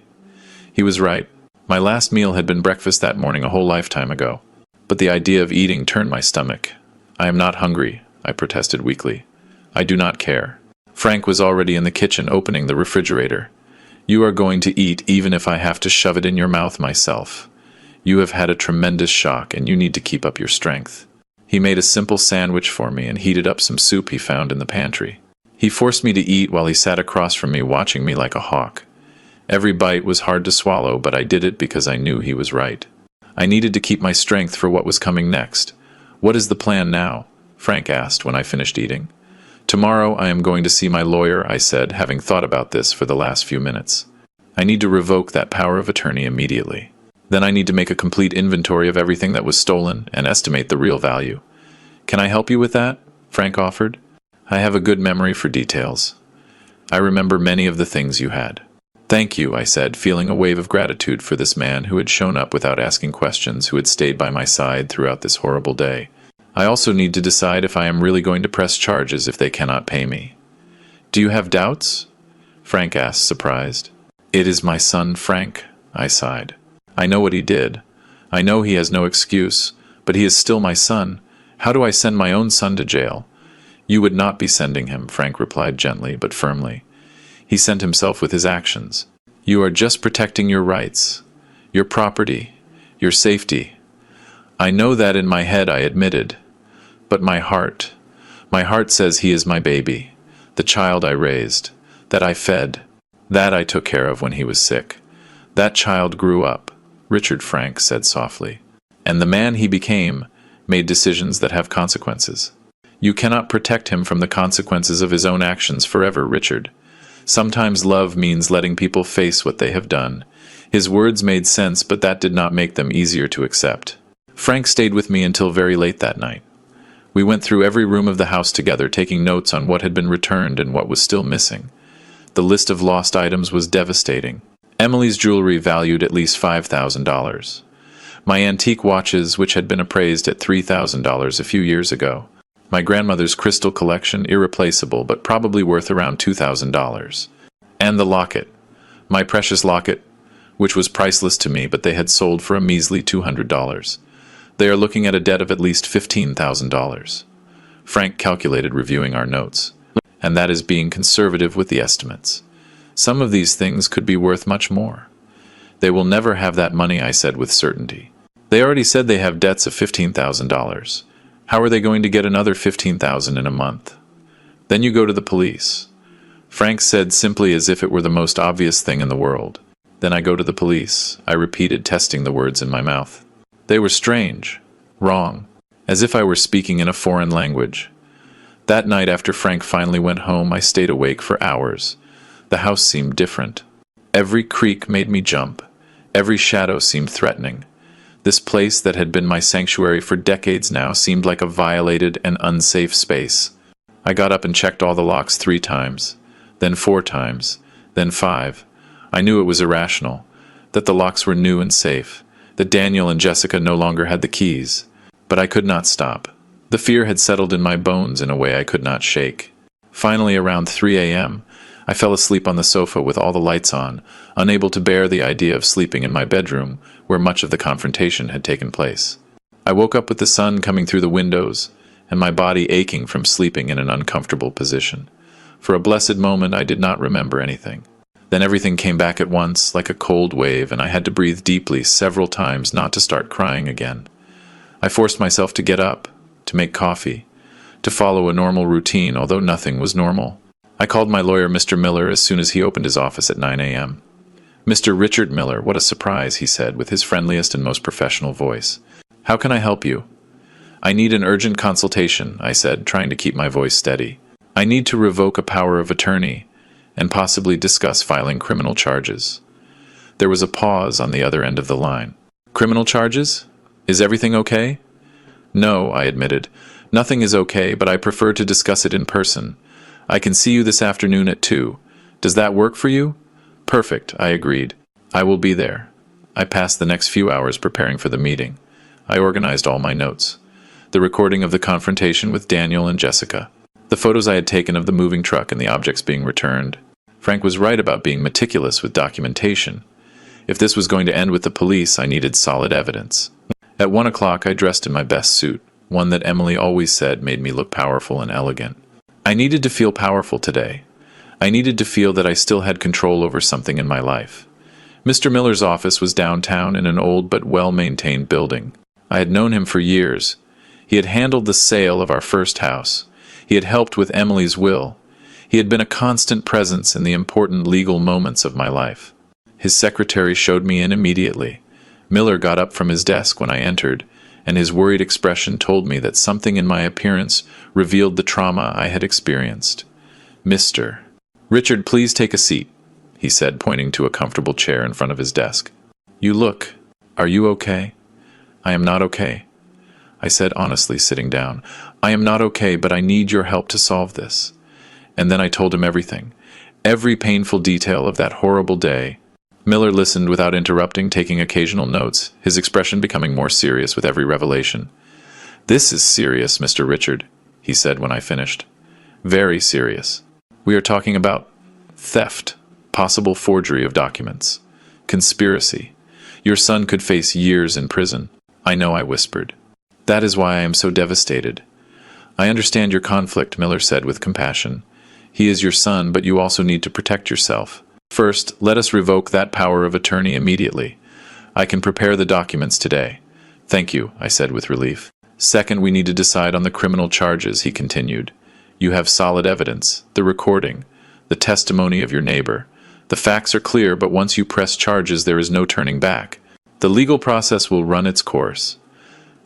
He was right. My last meal had been breakfast that morning a whole lifetime ago. But the idea of eating turned my stomach. "I am not hungry," I protested weakly. "I do not care." Frank was already in the kitchen opening the refrigerator. "You are going to eat even if I have to shove it in your mouth myself. You have had a tremendous shock and you need to keep up your strength." He made a simple sandwich for me and heated up some soup he found in the pantry. He forced me to eat while he sat across from me watching me like a hawk. Every bite was hard to swallow, but I did it because I knew he was right. I needed to keep my strength for what was coming next. "What is the plan now?" Frank asked when I finished eating. "Tomorrow I am going to see my lawyer," I said, having thought about this for the last few minutes. "I need to revoke that power of attorney immediately. Then I need to make a complete inventory of everything that was stolen and estimate the real value." "Can I help you with that?" Frank offered. "I have a good memory for details. I remember many of the things you had." "Thank you," I said, feeling a wave of gratitude for this man who had shown up without asking questions, who had stayed by my side throughout this horrible day. "I also need to decide if I am really going to press charges if they cannot pay me." "Do you have doubts?" Frank asked, surprised. "It is my son, Frank," I sighed. "I know what he did. I know he has no excuse, but he is still my son. How do I send my own son to jail?" "You would not be sending him," Frank replied gently but firmly. "He sent himself with his actions. You are just protecting your rights, your property, your safety." "I know that in my head," I admitted. "But my heart says he is my baby, the child I raised, that I fed, that I took care of when he was sick. That child grew up," Richard Frank said softly. "And the man he became made decisions that have consequences. You cannot protect him from the consequences of his own actions forever, Richard. Sometimes love means letting people face what they have done." His words made sense, but that did not make them easier to accept. Frank stayed with me until very late that night. We went through every room of the house together, taking notes on what had been returned and what was still missing. The list of lost items was devastating. Emily's jewelry valued at least $5,000. My antique watches, which had been appraised at $3,000 a few years ago. My grandmother's crystal collection, irreplaceable, but probably worth around $2,000. And the locket. My precious locket, which was priceless to me, but they had sold for a measly $200. They are looking at a debt of at least $15,000. Frank calculated, reviewing our notes. "And that is being conservative with the estimates. Some of these things could be worth much more." "They will never have that money," I said with certainty. "They already said they have debts of $15,000. How are they going to get another $15,000 in a month?" "Then you go to the police." Frank said simply, as if it were the most obvious thing in the world. "Then I go to the police," I repeated, testing the words in my mouth. They were strange, wrong, as if I were speaking in a foreign language. That night, after Frank finally went home, I stayed awake for hours. The house seemed different. Every creak made me jump. Every shadow seemed threatening. This place that had been my sanctuary for decades now seemed like a violated and unsafe space. I got up and checked all the locks 3 times, then 4 times, then 5. I knew it was irrational, that the locks were new and safe, that Daniel and Jessica no longer had the keys. But I could not stop. The fear had settled in my bones in a way I could not shake. Finally, around 3 a.m., I fell asleep on the sofa with all the lights on, unable to bear the idea of sleeping in my bedroom, where much of the confrontation had taken place. I woke up with the sun coming through the windows, and my body aching from sleeping in an uncomfortable position. For a blessed moment, I did not remember anything. Then everything came back at once, like a cold wave, and I had to breathe deeply several times not to start crying again. I forced myself to get up, to make coffee, to follow a normal routine, although nothing was normal. I called my lawyer, Mr. Miller, as soon as he opened his office at 9 a.m. "Mr. Richard Miller, what a surprise," he said, with his friendliest and most professional voice. "How can I help you?" "I need an urgent consultation," I said, trying to keep my voice steady. "I need to revoke a power of attorney, and possibly discuss filing criminal charges." There was a pause on the other end of the line. "Criminal charges? Is everything okay?" "No," I admitted. "Nothing is okay, but I prefer to discuss it in person. I can see you this afternoon at 2. Does that work for you?" "Perfect," I agreed. "I will be there." I passed the next few hours preparing for the meeting. I organized all my notes. The recording of the confrontation with Daniel and Jessica. The photos I had taken of the moving truck and the objects being returned. Frank was right about being meticulous with documentation. If this was going to end with the police, I needed solid evidence. At 1 o'clock, I dressed in my best suit, one that Emily always said made me look powerful and elegant. I needed to feel powerful today. I needed to feel that I still had control over something in my life. Mr. Miller's office was downtown in an old but well-maintained building. I had known him for years. He had handled the sale of our first house. He had helped with Emily's will. He had been a constant presence in the important legal moments of my life. His secretary showed me in immediately. Miller got up from his desk when I entered, and his worried expression told me that something in my appearance revealed the trauma I had experienced. "Mr. Richard, please take a seat," he said, pointing to a comfortable chair in front of his desk. Are you okay?" "I am not okay," I said honestly, sitting down. "I am not okay, but I need your help to solve this." And then I told him everything, every painful detail of that horrible day. Miller listened without interrupting, taking occasional notes, his expression becoming more serious with every revelation. "This is serious, Mr. Richard," he said when I finished. "Very serious. We are talking about theft, possible forgery of documents, conspiracy. Your son could face years in prison." "I know," I whispered. "That is why I am so devastated." "I understand your conflict," Miller said with compassion. "He is your son, but you also need to protect yourself. First, let us revoke that power of attorney immediately. I can prepare the documents today." "Thank you," I said with relief. "Second, we need to decide on the criminal charges," he continued. "You have solid evidence, the recording, the testimony of your neighbor. The facts are clear, but once you press charges, there is no turning back. The legal process will run its course."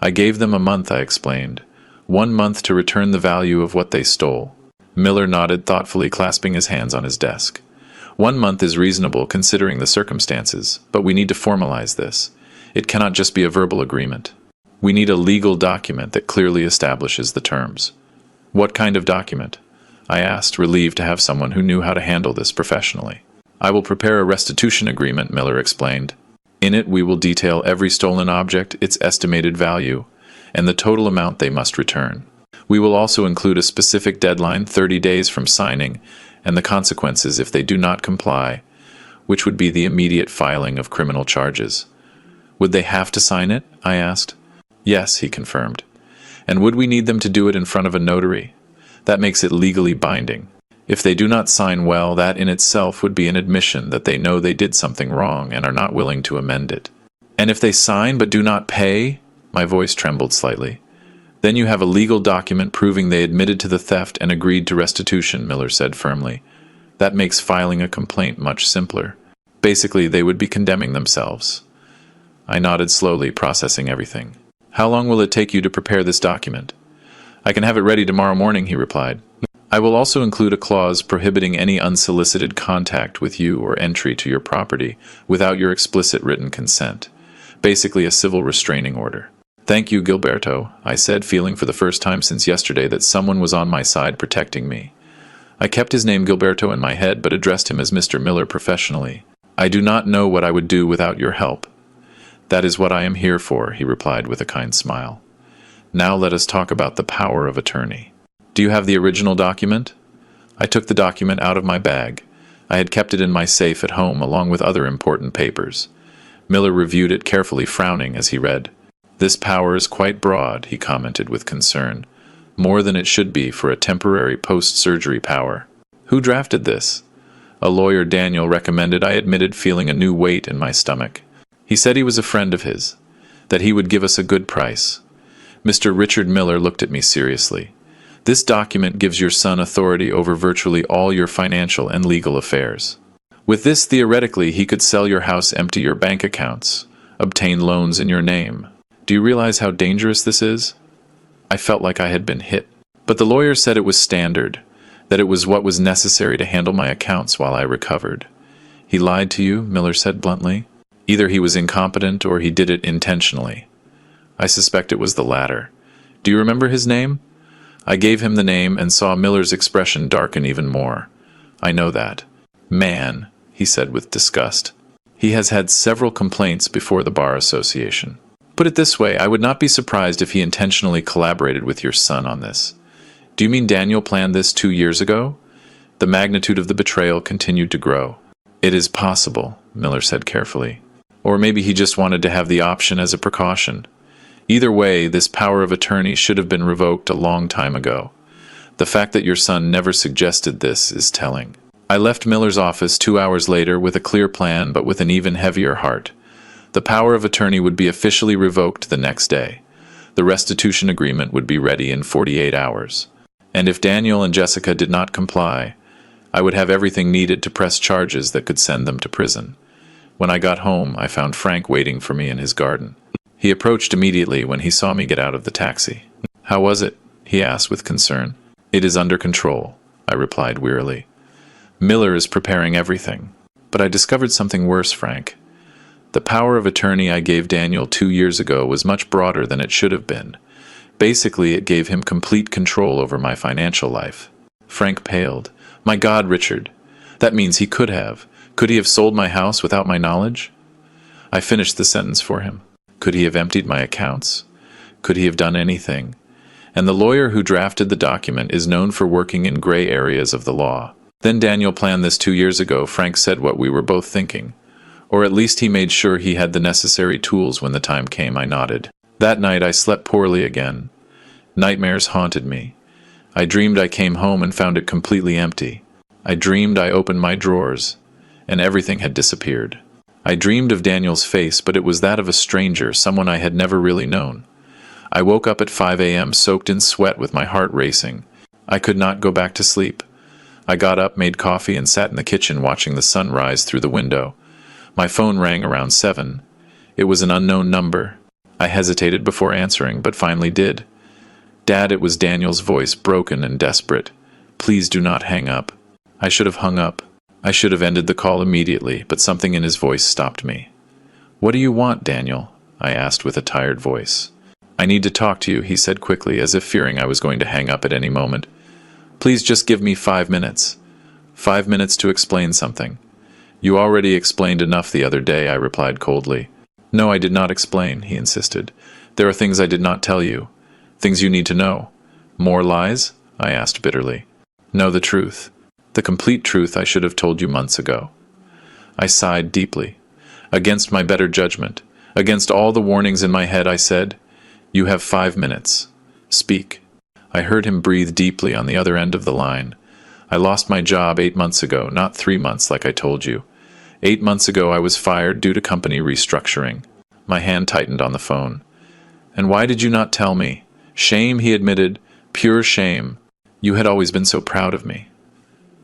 I gave them a month, I explained. 1 month to return the value of what they stole. Miller nodded thoughtfully, clasping his hands on his desk. 1 month is reasonable considering the circumstances, but we need to formalize this. It cannot just be a verbal agreement. We need a legal document that clearly establishes the terms. "What kind of document?" I asked, relieved to have someone who knew how to handle this professionally. "I will prepare a restitution agreement," Miller explained. "In it, we will detail every stolen object, its estimated value, and the total amount they must return. We will also include a specific deadline, 30 days from signing, and the consequences if they do not comply, which would be the immediate filing of criminal charges." "Would they have to sign it?" I asked. "Yes," he confirmed. "And would we need them to do it in front of a notary? That makes it legally binding. If they do not sign well, that in itself would be an admission that they know they did something wrong and are not willing to amend it." "And if they sign but do not pay?" My voice trembled slightly. "Then you have a legal document proving they admitted to the theft and agreed to restitution," Miller said firmly. "That makes filing a complaint much simpler. Basically, they would be condemning themselves." I nodded slowly, processing everything. "How long will it take you to prepare this document?" "I can have it ready tomorrow morning," he replied. "I will also include a clause prohibiting any unsolicited contact with you or entry to your property without your explicit written consent. Basically, a civil restraining order." "Thank you, Gilberto," I said, feeling for the first time since yesterday that someone was on my side protecting me. I kept his name Gilberto in my head, but addressed him as Mr. Miller professionally. "I do not know what I would do without your help." "That is what I am here for," he replied with a kind smile. "Now let us talk about the power of attorney. Do you have the original document?" I took the document out of my bag. I had kept it in my safe at home along with other important papers. Miller reviewed it carefully, frowning as he read. "This power is quite broad," he commented with concern. "More than it should be for a temporary post-surgery power." "Who drafted this?" "A lawyer Daniel recommended," I admitted, feeling a new weight in my stomach. "He said he was a friend of his, that he would give us a good price." Mr. Richard Miller looked at me seriously. "This document gives your son authority over virtually all your financial and legal affairs. With this, theoretically, he could sell your house, empty your bank accounts, obtain loans in your name. Do you realize how dangerous this is?" I felt like I had been hit. But the lawyer said it was standard, that it was what was necessary to handle my accounts while I recovered. "He lied to you," Miller said bluntly. "Either he was incompetent or he did it intentionally." I suspect it was the latter. "Do you remember his name?" I gave him the name and saw Miller's expression darken even more. "I know that." "Man," he said with disgust. "He has had several complaints before the Bar Association. Put it this way, I would not be surprised if he intentionally collaborated with your son on this." "Do you mean Daniel planned this 2 years ago?" The magnitude of the betrayal continued to grow. "It is possible," Miller said carefully. "Or maybe he just wanted to have the option as a precaution. Either way, this power of attorney should have been revoked a long time ago. The fact that your son never suggested this is telling." I left Miller's office 2 hours later with a clear plan, but with an even heavier heart. The power of attorney would be officially revoked the next day. The restitution agreement would be ready in 48 hours. And if Daniel and Jessica did not comply, I would have everything needed to press charges that could send them to prison. When I got home, I found Frank waiting for me in his garden. He approached immediately when he saw me get out of the taxi. "How was it?" he asked with concern. "It is under control," I replied wearily. "Miller is preparing everything." But I discovered something worse, Frank. The power of attorney I gave Daniel 2 years ago was much broader than it should have been. Basically, it gave him complete control over my financial life. Frank paled. "My God, Richard. That means he could have. Could he have sold my house without my knowledge?" I finished the sentence for him. Could he have emptied my accounts? Could he have done anything? And the lawyer who drafted the document is known for working in gray areas of the law. Then Daniel planned this 2 years ago. Frank said what we were both thinking. Or at least he made sure he had the necessary tools when the time came. I nodded. That night I slept poorly again. Nightmares haunted me. I dreamed I came home and found it completely empty. I dreamed I opened my drawers, and everything had disappeared. I dreamed of Daniel's face, but it was that of a stranger, someone I had never really known. I woke up at 5 a.m. soaked in sweat with my heart racing. I could not go back to sleep. I got up, made coffee, and sat in the kitchen watching the sun rise through the window. My phone rang around 7. It was an unknown number. I hesitated before answering, but finally did. "Dad," it was Daniel's voice, broken and desperate. "Please do not hang up." I should have hung up. I should have ended the call immediately, but something in his voice stopped me. "What do you want, Daniel?" I asked with a tired voice. "I need to talk to you," he said quickly, as if fearing I was going to hang up at any moment. "Please just give me 5 minutes. 5 minutes to explain something." "You already explained enough the other day," I replied coldly. "No, I did not explain," he insisted. "There are things I did not tell you. Things you need to know." "More lies?" I asked bitterly. "No, the truth. The complete truth I should have told you months ago." I sighed deeply. Against my better judgment, against all the warnings in my head, I said, "You have 5 minutes. Speak." I heard him breathe deeply on the other end of the line. "I lost my job 8 months ago, not 3 months like I told you. 8 months ago I was fired due to company restructuring." My hand tightened on the phone. "And why did you not tell me?" "Shame," he admitted. "Pure shame. You had always been so proud of me.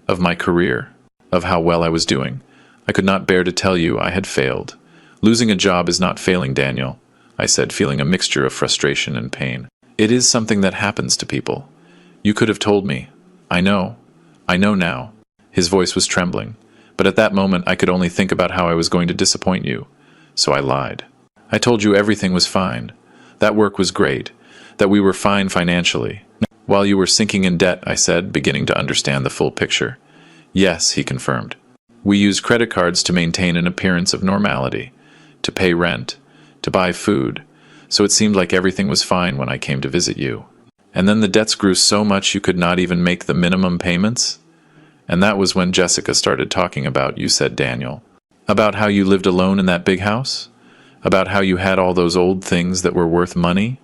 Of my career. Of how well I was doing. I could not bear to tell you I had failed. Losing a job is not failing, Daniel," I said, feeling a mixture of frustration and pain. "It is something that happens to people. You could have told me. I know. I know now." His voice was trembling, but at that moment I could only think about how I was going to disappoint you. So I lied. "I told you everything was fine. That work was great. That we were fine financially. While you were sinking in debt," I said, beginning to understand the full picture. "Yes," he confirmed. "We used credit cards to maintain an appearance of normality, to pay rent, to buy food, so it seemed like everything was fine when I came to visit you. And then the debts grew so much you could not even make the minimum payments? And that was when Jessica started talking about you," said Daniel. "About how you lived alone in that big house? About how you had all those old things that were worth money?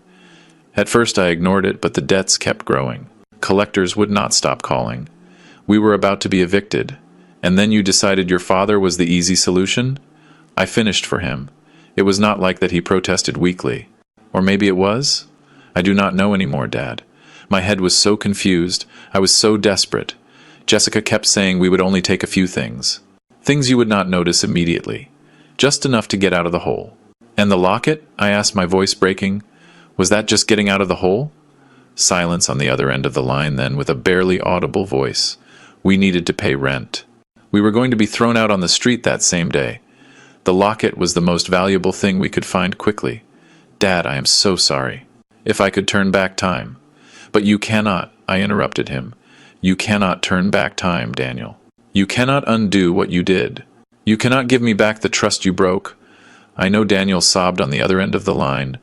At first I ignored it, but the debts kept growing. Collectors would not stop calling. We were about to be evicted. And then you decided your father was the easy solution? I finished for him. It was not like that he protested weakly. Or maybe it was? I do not know anymore, Dad. My head was so confused. I was so desperate. Jessica kept saying we would only take a few things. Things you would not notice immediately. Just enough to get out of the hole." "And the locket?" I asked, my voice breaking. "Was that just getting out of the hole?" Silence on the other end of the line then, with a barely audible voice. "We needed to pay rent. We were going to be thrown out on the street that same day. The locket was the most valuable thing we could find quickly. Dad, I am so sorry. If I could turn back time." "But you cannot," I interrupted him. "You cannot turn back time, Daniel. You cannot undo what you did. You cannot give me back the trust you broke." I know Daniel sobbed on the other end of the line.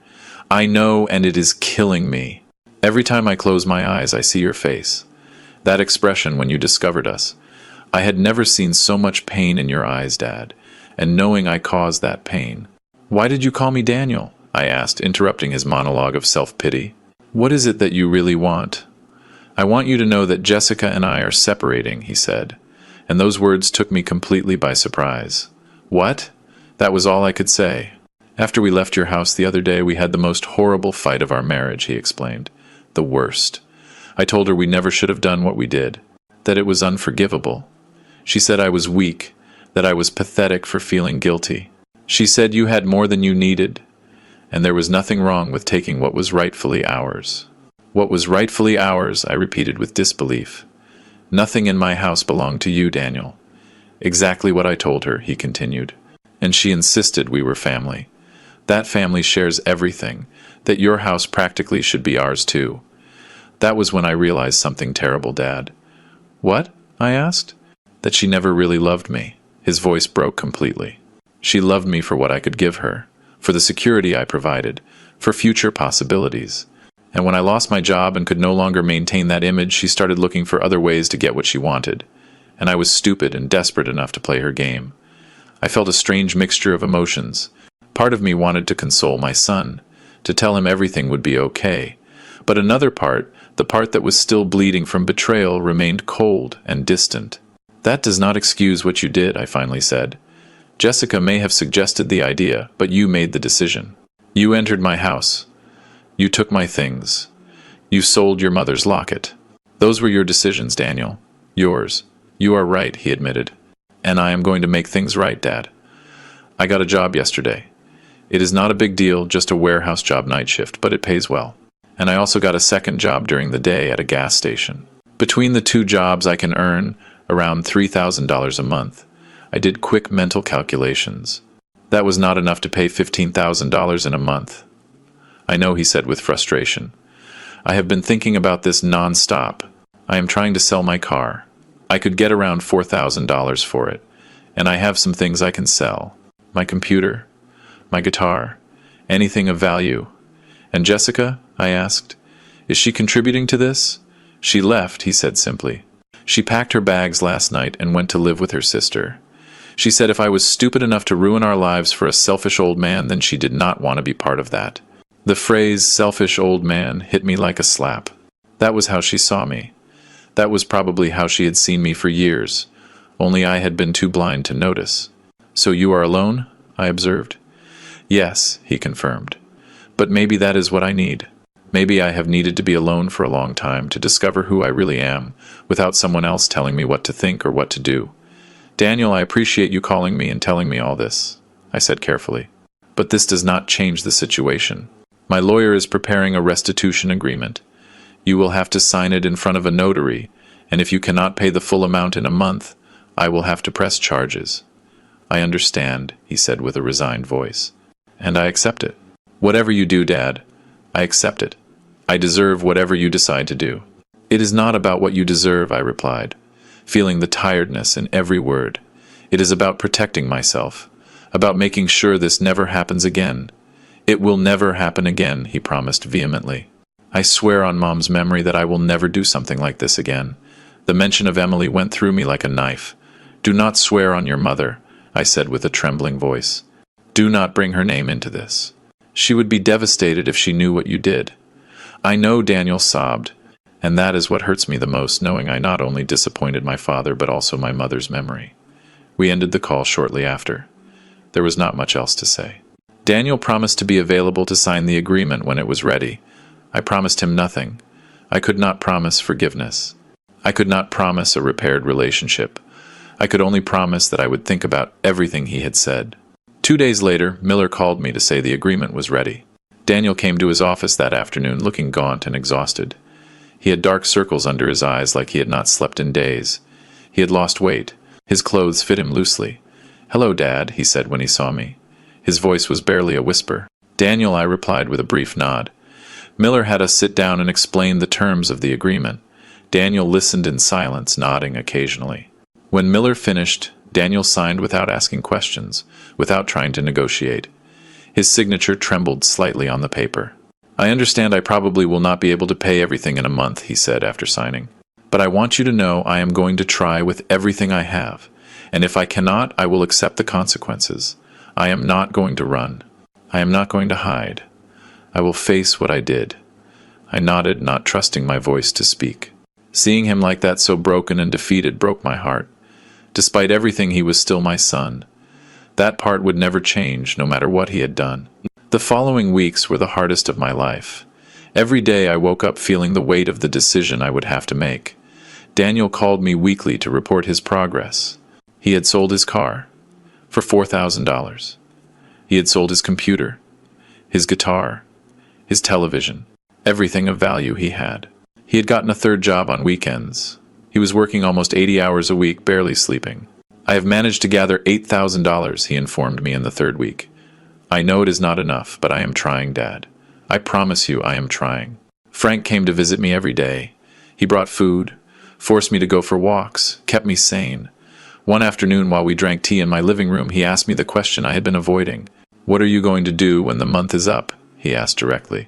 "I know, and it is killing me. Every time I close my eyes, I see your face. That expression when you discovered us. I had never seen so much pain in your eyes, Dad, and knowing I caused that pain. Why did you call me Daniel? I asked, interrupting his monologue of self-pity. What is it that you really want? I want you to know that Jessica and I are separating, he said, and those words took me completely by surprise. What? That was all I could say. After we left your house the other day, we had the most horrible fight of our marriage, he explained. The worst. I told her we never should have done what we did, that it was unforgivable. She said I was weak, that I was pathetic for feeling guilty. She said you had more than you needed, and there was nothing wrong with taking what was rightfully ours. What was rightfully ours, I repeated with disbelief. Nothing in my house belonged to you, Daniel. Exactly what I told her, he continued. And she insisted we were family. That family shares everything, that your house practically should be ours too. That was when I realized something terrible, Dad. What? I asked. That she never really loved me. His voice broke completely. She loved me for what I could give her, for the security I provided, for future possibilities. And when I lost my job and could no longer maintain that image, she started looking for other ways to get what she wanted. And I was stupid and desperate enough to play her game. I felt a strange mixture of emotions. Part of me wanted to console my son, to tell him everything would be okay. But another part, the part that was still bleeding from betrayal, remained cold and distant. That does not excuse what you did, I finally said. Jessica may have suggested the idea, but you made the decision. You entered my house. You took my things. You sold your mother's locket. Those were your decisions, Daniel. Yours. You are right, he admitted. And I am going to make things right, Dad. I got a job yesterday. It is not a big deal, just a warehouse job night shift, but it pays well. And I also got a second job during the day at a gas station. Between the two jobs, I can earn around $3,000 a month. I did quick mental calculations. That was not enough to pay $15,000 in a month. I know, he said with frustration. I have been thinking about this non-stop. I am trying to sell my car. I could get around $4,000 for it, and I have some things I can sell. My computer, my guitar, anything of value. And Jessica? I asked. Is she contributing to this? She left, he said simply. She packed her bags last night and went to live with her sister. She said if I was stupid enough to ruin our lives for a selfish old man, then she did not want to be part of that. The phrase selfish old man hit me like a slap. That was how she saw me. That was probably how she had seen me for years, only I had been too blind to notice. So you are alone? I observed. Yes, he confirmed. But maybe that is what I need. Maybe I have needed to be alone for a long time to discover who I really am, without someone else telling me what to think or what to do. Daniel, I appreciate you calling me and telling me all this, I said carefully. But this does not change the situation. My lawyer is preparing a restitution agreement. You will have to sign it in front of a notary, and if you cannot pay the full amount in a month, I will have to press charges. I understand, he said with a resigned voice. And I accept it. Whatever you do, Dad, I accept it. I deserve whatever you decide to do. It is not about what you deserve, I replied, feeling the tiredness in every word. It is about protecting myself, about making sure this never happens again. It will never happen again, he promised vehemently. I swear on Mom's memory that I will never do something like this again. The mention of Emily went through me like a knife. Do not swear on your mother, I said with a trembling voice. Do not bring her name into this. She would be devastated if she knew what you did. I know, Daniel sobbed, and that is what hurts me the most, knowing I not only disappointed my father but also my mother's memory. We ended the call shortly after. There was not much else to say. Daniel promised to be available to sign the agreement when it was ready. I promised him nothing. I could not promise forgiveness. I could not promise a repaired relationship. I could only promise that I would think about everything he had said. 2 days later, Miller called me to say the agreement was ready. Daniel came to his office that afternoon looking gaunt and exhausted. He had dark circles under his eyes like he had not slept in days. He had lost weight. His clothes fit him loosely. "Hello, Dad," he said when he saw me. His voice was barely a whisper. "Daniel," I replied with a brief nod. Miller had us sit down and explain the terms of the agreement. Daniel listened in silence, nodding occasionally. When Miller finished, Daniel signed without asking questions, without trying to negotiate. His signature trembled slightly on the paper. "I understand I probably will not be able to pay everything in a month," he said after signing. But I want you to know I am going to try with everything I have, and if I cannot, I will accept the consequences. I am not going to run. I am not going to hide. I will face what I did. I nodded, not trusting my voice to speak. Seeing him like that, so broken and defeated, broke my heart. Despite everything, he was still my son. That part would never change, no matter what he had done. The following weeks were the hardest of my life. Every day I woke up feeling the weight of the decision I would have to make. Daniel called me weekly to report his progress. He had sold his car for $4,000. He had sold his computer, his guitar, his television, everything of value he had. He had gotten a third job on weekends. He was working almost 80 hours a week, barely sleeping. I have managed to gather $8,000, he informed me in the third week. I know it is not enough, but I am trying, Dad. I promise you I am trying. Frank came to visit me every day. He brought food, forced me to go for walks, kept me sane. One afternoon while we drank tea in my living room, he asked me the question I had been avoiding. "What are you going to do when the month is up?" he asked directly.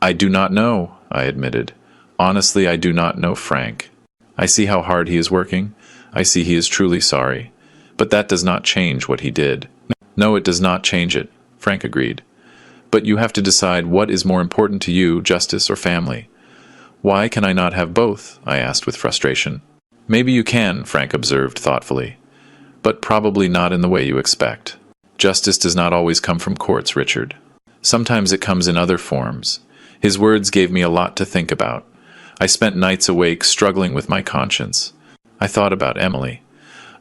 "I do not know," I admitted. "Honestly, I do not know, Frank. I see how hard he is working. I see he is truly sorry. But that does not change what he did." "No, it does not change it," Frank agreed. "But you have to decide what is more important to you, justice or family." "Why can I not have both?" I asked with frustration. "Maybe you can," Frank observed thoughtfully. "But probably not in the way you expect. Justice does not always come from courts, Richard. Sometimes it comes in other forms." His words gave me a lot to think about. I spent nights awake, struggling with my conscience. I thought about Emily,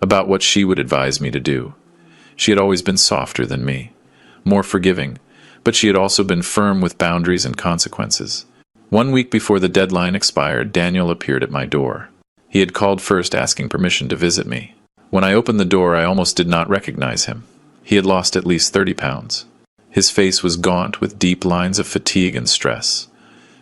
about what she would advise me to do. She had always been softer than me, more forgiving, but she had also been firm with boundaries and consequences. 1 week before the deadline expired, Daniel appeared at my door. He had called first, asking permission to visit me. When I opened the door, I almost did not recognize him. He had lost at least 30 pounds. His face was gaunt with deep lines of fatigue and stress.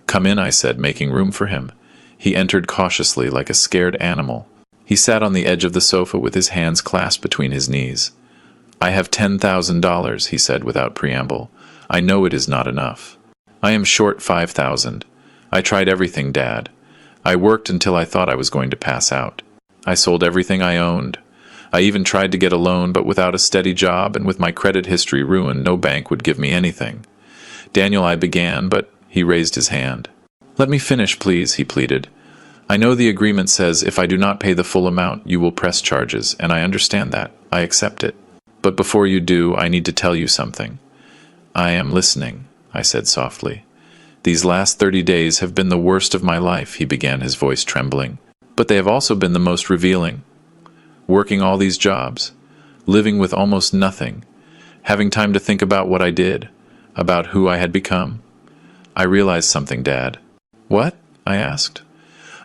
"Come in," I said, making room for him. He entered cautiously, like a scared animal. He sat on the edge of the sofa with his hands clasped between his knees. "I have $10,000, he said without preamble. "I know it is not enough. I am short 5,000. I tried everything, Dad. I worked until I thought I was going to pass out. I sold everything I owned. I even tried to get a loan, but without a steady job and with my credit history ruined, no bank would give me anything." "Daniel," I began, but he raised his hand. "Let me finish, please," he pleaded. "I know the agreement says if I do not pay the full amount, you will press charges, and I understand that. I accept it. But before you do, I need to tell you something." "I am listening," I said softly. "These last 30 days have been the worst of my life," he began, his voice trembling. "But they have also been the most revealing. Working all these jobs, living with almost nothing, having time to think about what I did, about who I had become. I realized something, Dad." "What?" I asked.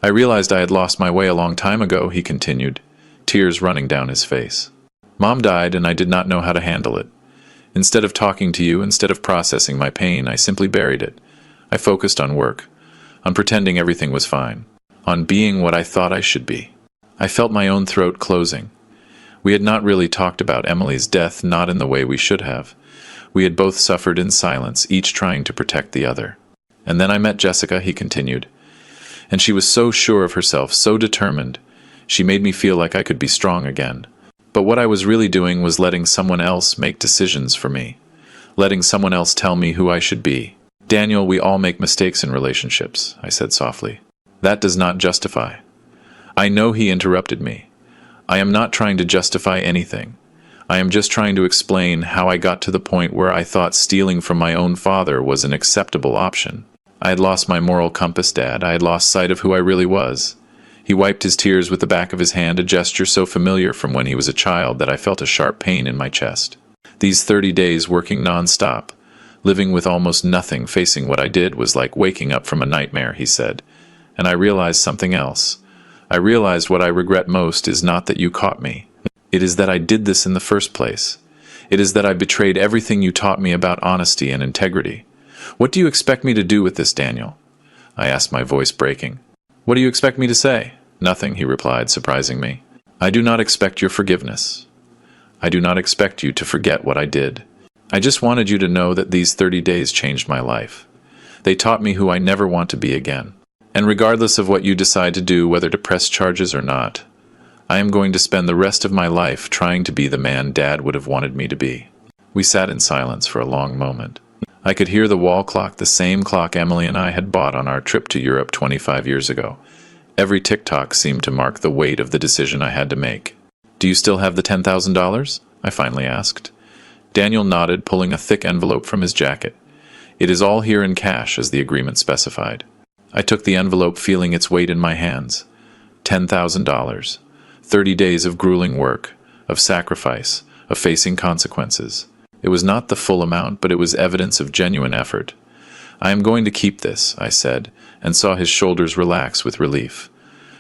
"I realized I had lost my way a long time ago," he continued, tears running down his face. "Mom died, and I did not know how to handle it. Instead of talking to you, instead of processing my pain, I simply buried it. I focused on work, on pretending everything was fine, on being what I thought I should be. I felt my own throat closing. We had not really talked about Emily's death, not in the way we should have. We had both suffered in silence, each trying to protect the other. And then I met Jessica," he continued. "And she was so sure of herself, so determined. She made me feel like I could be strong again. But what I was really doing was letting someone else make decisions for me, letting someone else tell me who I should be." "Daniel, we all make mistakes in relationships," I said softly. "That does not justify." "I know," he interrupted me. "I am not trying to justify anything. I am just trying to explain how I got to the point where I thought stealing from my own father was an acceptable option. I had lost my moral compass, Dad. I had lost sight of who I really was." He wiped his tears with the back of his hand, a gesture so familiar from when he was a child that I felt a sharp pain in my chest. "These 30 days working non-stop, living with almost nothing, facing what I did, was like waking up from a nightmare," he said. "And I realized something else. I realized what I regret most is not that you caught me. It is that I did this in the first place. It is that I betrayed everything you taught me about honesty and integrity. What do you expect me to do with this, Daniel?" I asked, my voice breaking. "What do you expect me to say?" "Nothing," he replied, surprising me. "I do not expect your forgiveness. I do not expect you to forget what I did. I just wanted you to know that these 30 days changed my life. They taught me who I never want to be again. And regardless of what you decide to do, whether to press charges or not, I am going to spend the rest of my life trying to be the man Dad would have wanted me to be." We sat in silence for a long moment. I could hear the wall clock, the same clock Emily and I had bought on our trip to Europe 25 years ago. Every tick-tock seemed to mark the weight of the decision I had to make. "Do you still have the $10,000? I finally asked. Daniel nodded, pulling a thick envelope from his jacket. "It is all here in cash, as the agreement specified." I took the envelope, feeling its weight in my hands. $10,000. 30 days of grueling work, of sacrifice, of facing consequences. It was not the full amount, but it was evidence of genuine effort. "I am going to keep this," I said, and saw his shoulders relax with relief.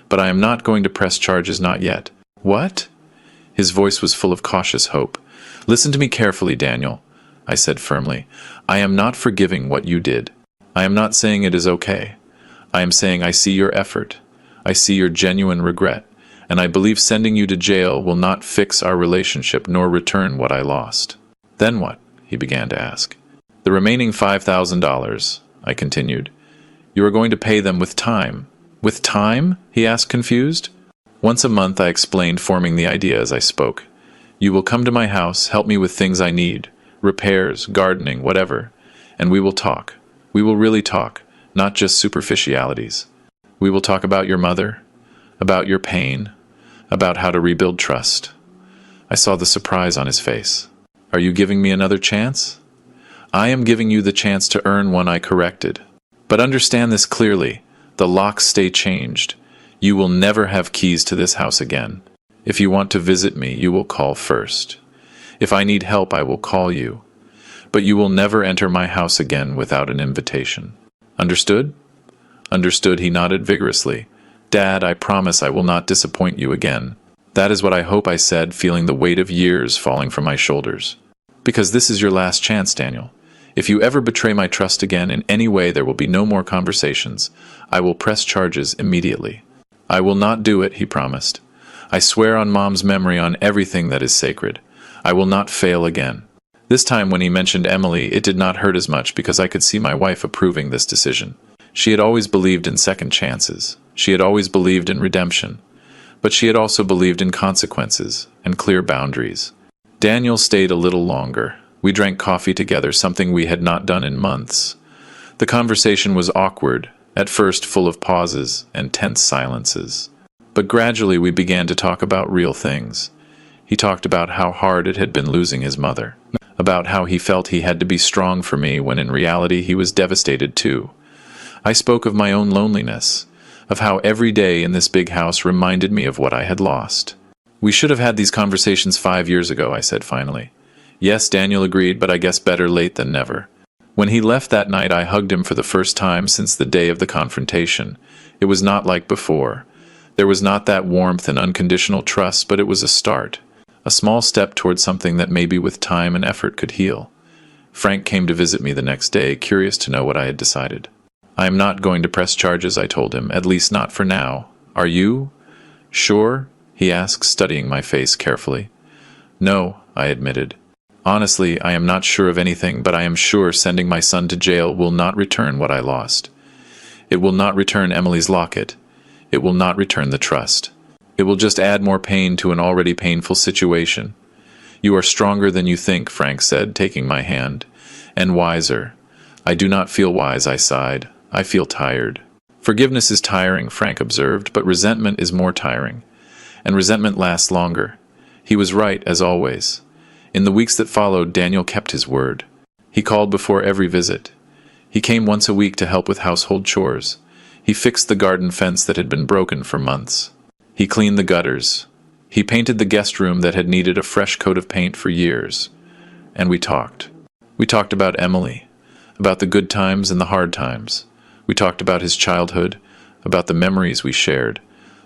"But I am not going to press charges, not yet." "What?" His voice was full of cautious hope. "Listen to me carefully, Daniel," I said firmly. "I am not forgiving what you did. I am not saying it is okay. I am saying I see your effort. I see your genuine regret, and I believe sending you to jail will not fix our relationship nor return what I lost." "Then what?" he began to ask. "The remaining $5,000, I continued. "You are going to pay them with time." "With time?" he asked, confused. "Once a month," I explained, forming the idea as I spoke. "You will come to my house, help me with things I need, repairs, gardening, whatever, and we will talk. We will really talk, not just superficialities. We will talk about your mother, about your pain, about how to rebuild trust." I saw the surprise on his face. "Are you giving me another chance?" "I am giving you the chance to earn one I corrected. But understand this clearly. The locks stay changed. You will never have keys to this house again. If you want to visit me, you will call first. If I need help, I will call you. But you will never enter my house again without an invitation. Understood?" "Understood," he nodded vigorously. "Dad, I promise I will not disappoint you again." "That is what I hope," I said, feeling the weight of years falling from my shoulders. "Because this is your last chance, Daniel. If you ever betray my trust again in any way, there will be no more conversations. I will press charges immediately." "I will not do it," he promised. "I swear on Mom's memory, on everything that is sacred. I will not fail again." This time, when he mentioned Emily, it did not hurt as much because I could see my wife approving this decision. She had always believed in second chances. She had always believed in redemption. But she had also believed in consequences and clear boundaries. Daniel stayed a little longer. We drank coffee together, something we had not done in months. The conversation was awkward, at first full of pauses and tense silences. But gradually we began to talk about real things. He talked about how hard it had been losing his mother, about how he felt he had to be strong for me when in reality he was devastated too. I spoke of my own loneliness, of how every day in this big house reminded me of what I had lost. "We should have had these conversations 5 years ago," I said finally. "Yes," Daniel agreed, "but I guess better late than never." When he left that night, I hugged him for the first time since the day of the confrontation. It was not like before. There was not that warmth and unconditional trust, but it was a start. A small step toward something that maybe with time and effort could heal. Frank came to visit me the next day, curious to know what I had decided. "I am not going to press charges," I told him, "at least not for now. Are you?" "Sure?" he asked, studying my face carefully. "No," I admitted. "Honestly, I am not sure of anything, but I am sure sending my son to jail will not return what I lost. It will not return Emily's locket. It will not return the trust. It will just add more pain to an already painful situation." "You are stronger than you think," Frank said, taking my hand. "And wiser." "I do not feel wise," I sighed. "I feel tired." "Forgiveness is tiring," Frank observed, "but resentment is more tiring. And resentment lasts longer." He was right, as always. In the weeks that followed, Daniel kept his word. He called before every visit. He came once a week to help with household chores. He fixed the garden fence that had been broken for months. He cleaned the gutters. He painted the guest room that had needed a fresh coat of paint for years. And we talked. We talked about Emily, about the good times and the hard times. We talked about his childhood, about the memories we shared.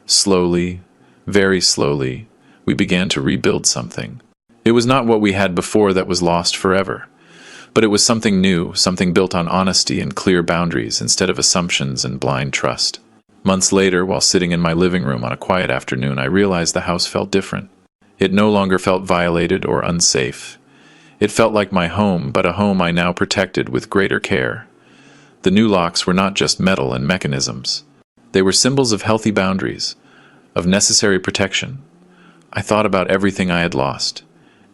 Slowly, very slowly, we began to rebuild something. It was not what we had before that was lost forever, but it was something new, something built on honesty and clear boundaries instead of assumptions and blind trust. Months later, while sitting in my living room on a quiet afternoon, I realized the house felt different. It no longer felt violated or unsafe. It felt like my home, but a home I now protected with greater care. The new locks were not just metal and mechanisms. They were symbols of healthy boundaries, of necessary protection. I thought about everything I had lost.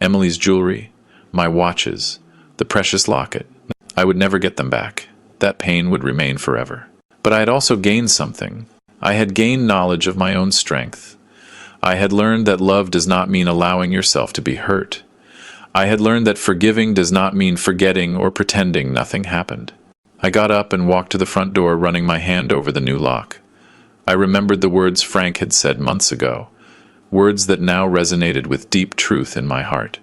Emily's jewelry, my watches, the precious locket. I would never get them back. That pain would remain forever. But I had also gained something. I had gained knowledge of my own strength. I had learned that love does not mean allowing yourself to be hurt. I had learned that forgiving does not mean forgetting or pretending nothing happened. I got up and walked to the front door, running my hand over the new lock. I remembered the words Frank had said months ago, words that now resonated with deep truth in my heart.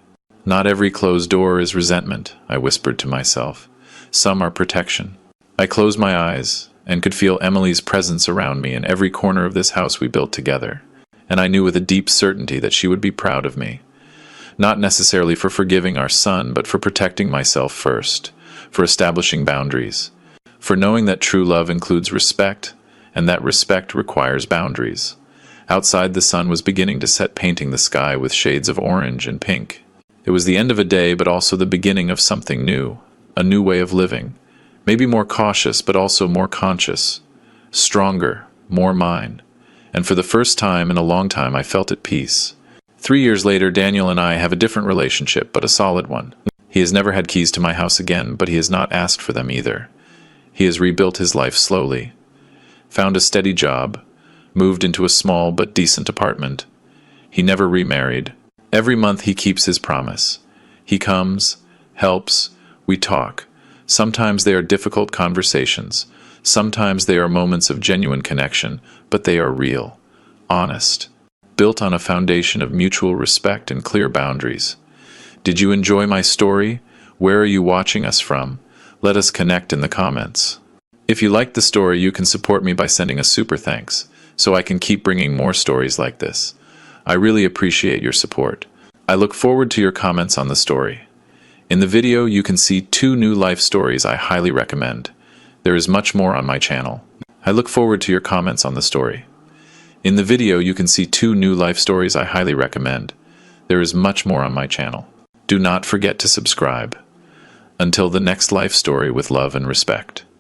Not every closed door is resentment, I whispered to myself. Some are protection. I closed my eyes and could feel Emily's presence around me in every corner of this house we built together. And I knew with a deep certainty that she would be proud of me. Not necessarily for forgiving our son, but for protecting myself first, for establishing boundaries, for knowing that true love includes respect, and that respect requires boundaries. Outside, the sun was beginning to set, painting the sky with shades of orange and pink. It was the end of a day, but also the beginning of something new, a new way of living, maybe more cautious, but also more conscious, stronger, more mine. And for the first time in a long time, I felt at peace. 3 years later, Daniel and I have a different relationship, but a solid one. He has never had keys to my house again, but he has not asked for them either. He has rebuilt his life slowly, found a steady job, moved into a small but decent apartment. He never remarried. Every month he keeps his promise. He comes, helps, we talk. Sometimes they are difficult conversations. Sometimes they are moments of genuine connection, but they are real, honest, built on a foundation of mutual respect and clear boundaries. Did you enjoy my story? Where are you watching us from? Let us connect in the comments. If you liked the story, you can support me by sending a super thanks, so I can keep bringing more stories like this. I really appreciate your support. I look forward to your comments on the story. In the video, you can see 2 new life stories I highly recommend. There is much more on my channel. I look forward to your comments on the story. In the video, you can see 2 new life stories I highly recommend. There is much more on my channel. Do not forget to subscribe. Until the next life story, with love and respect.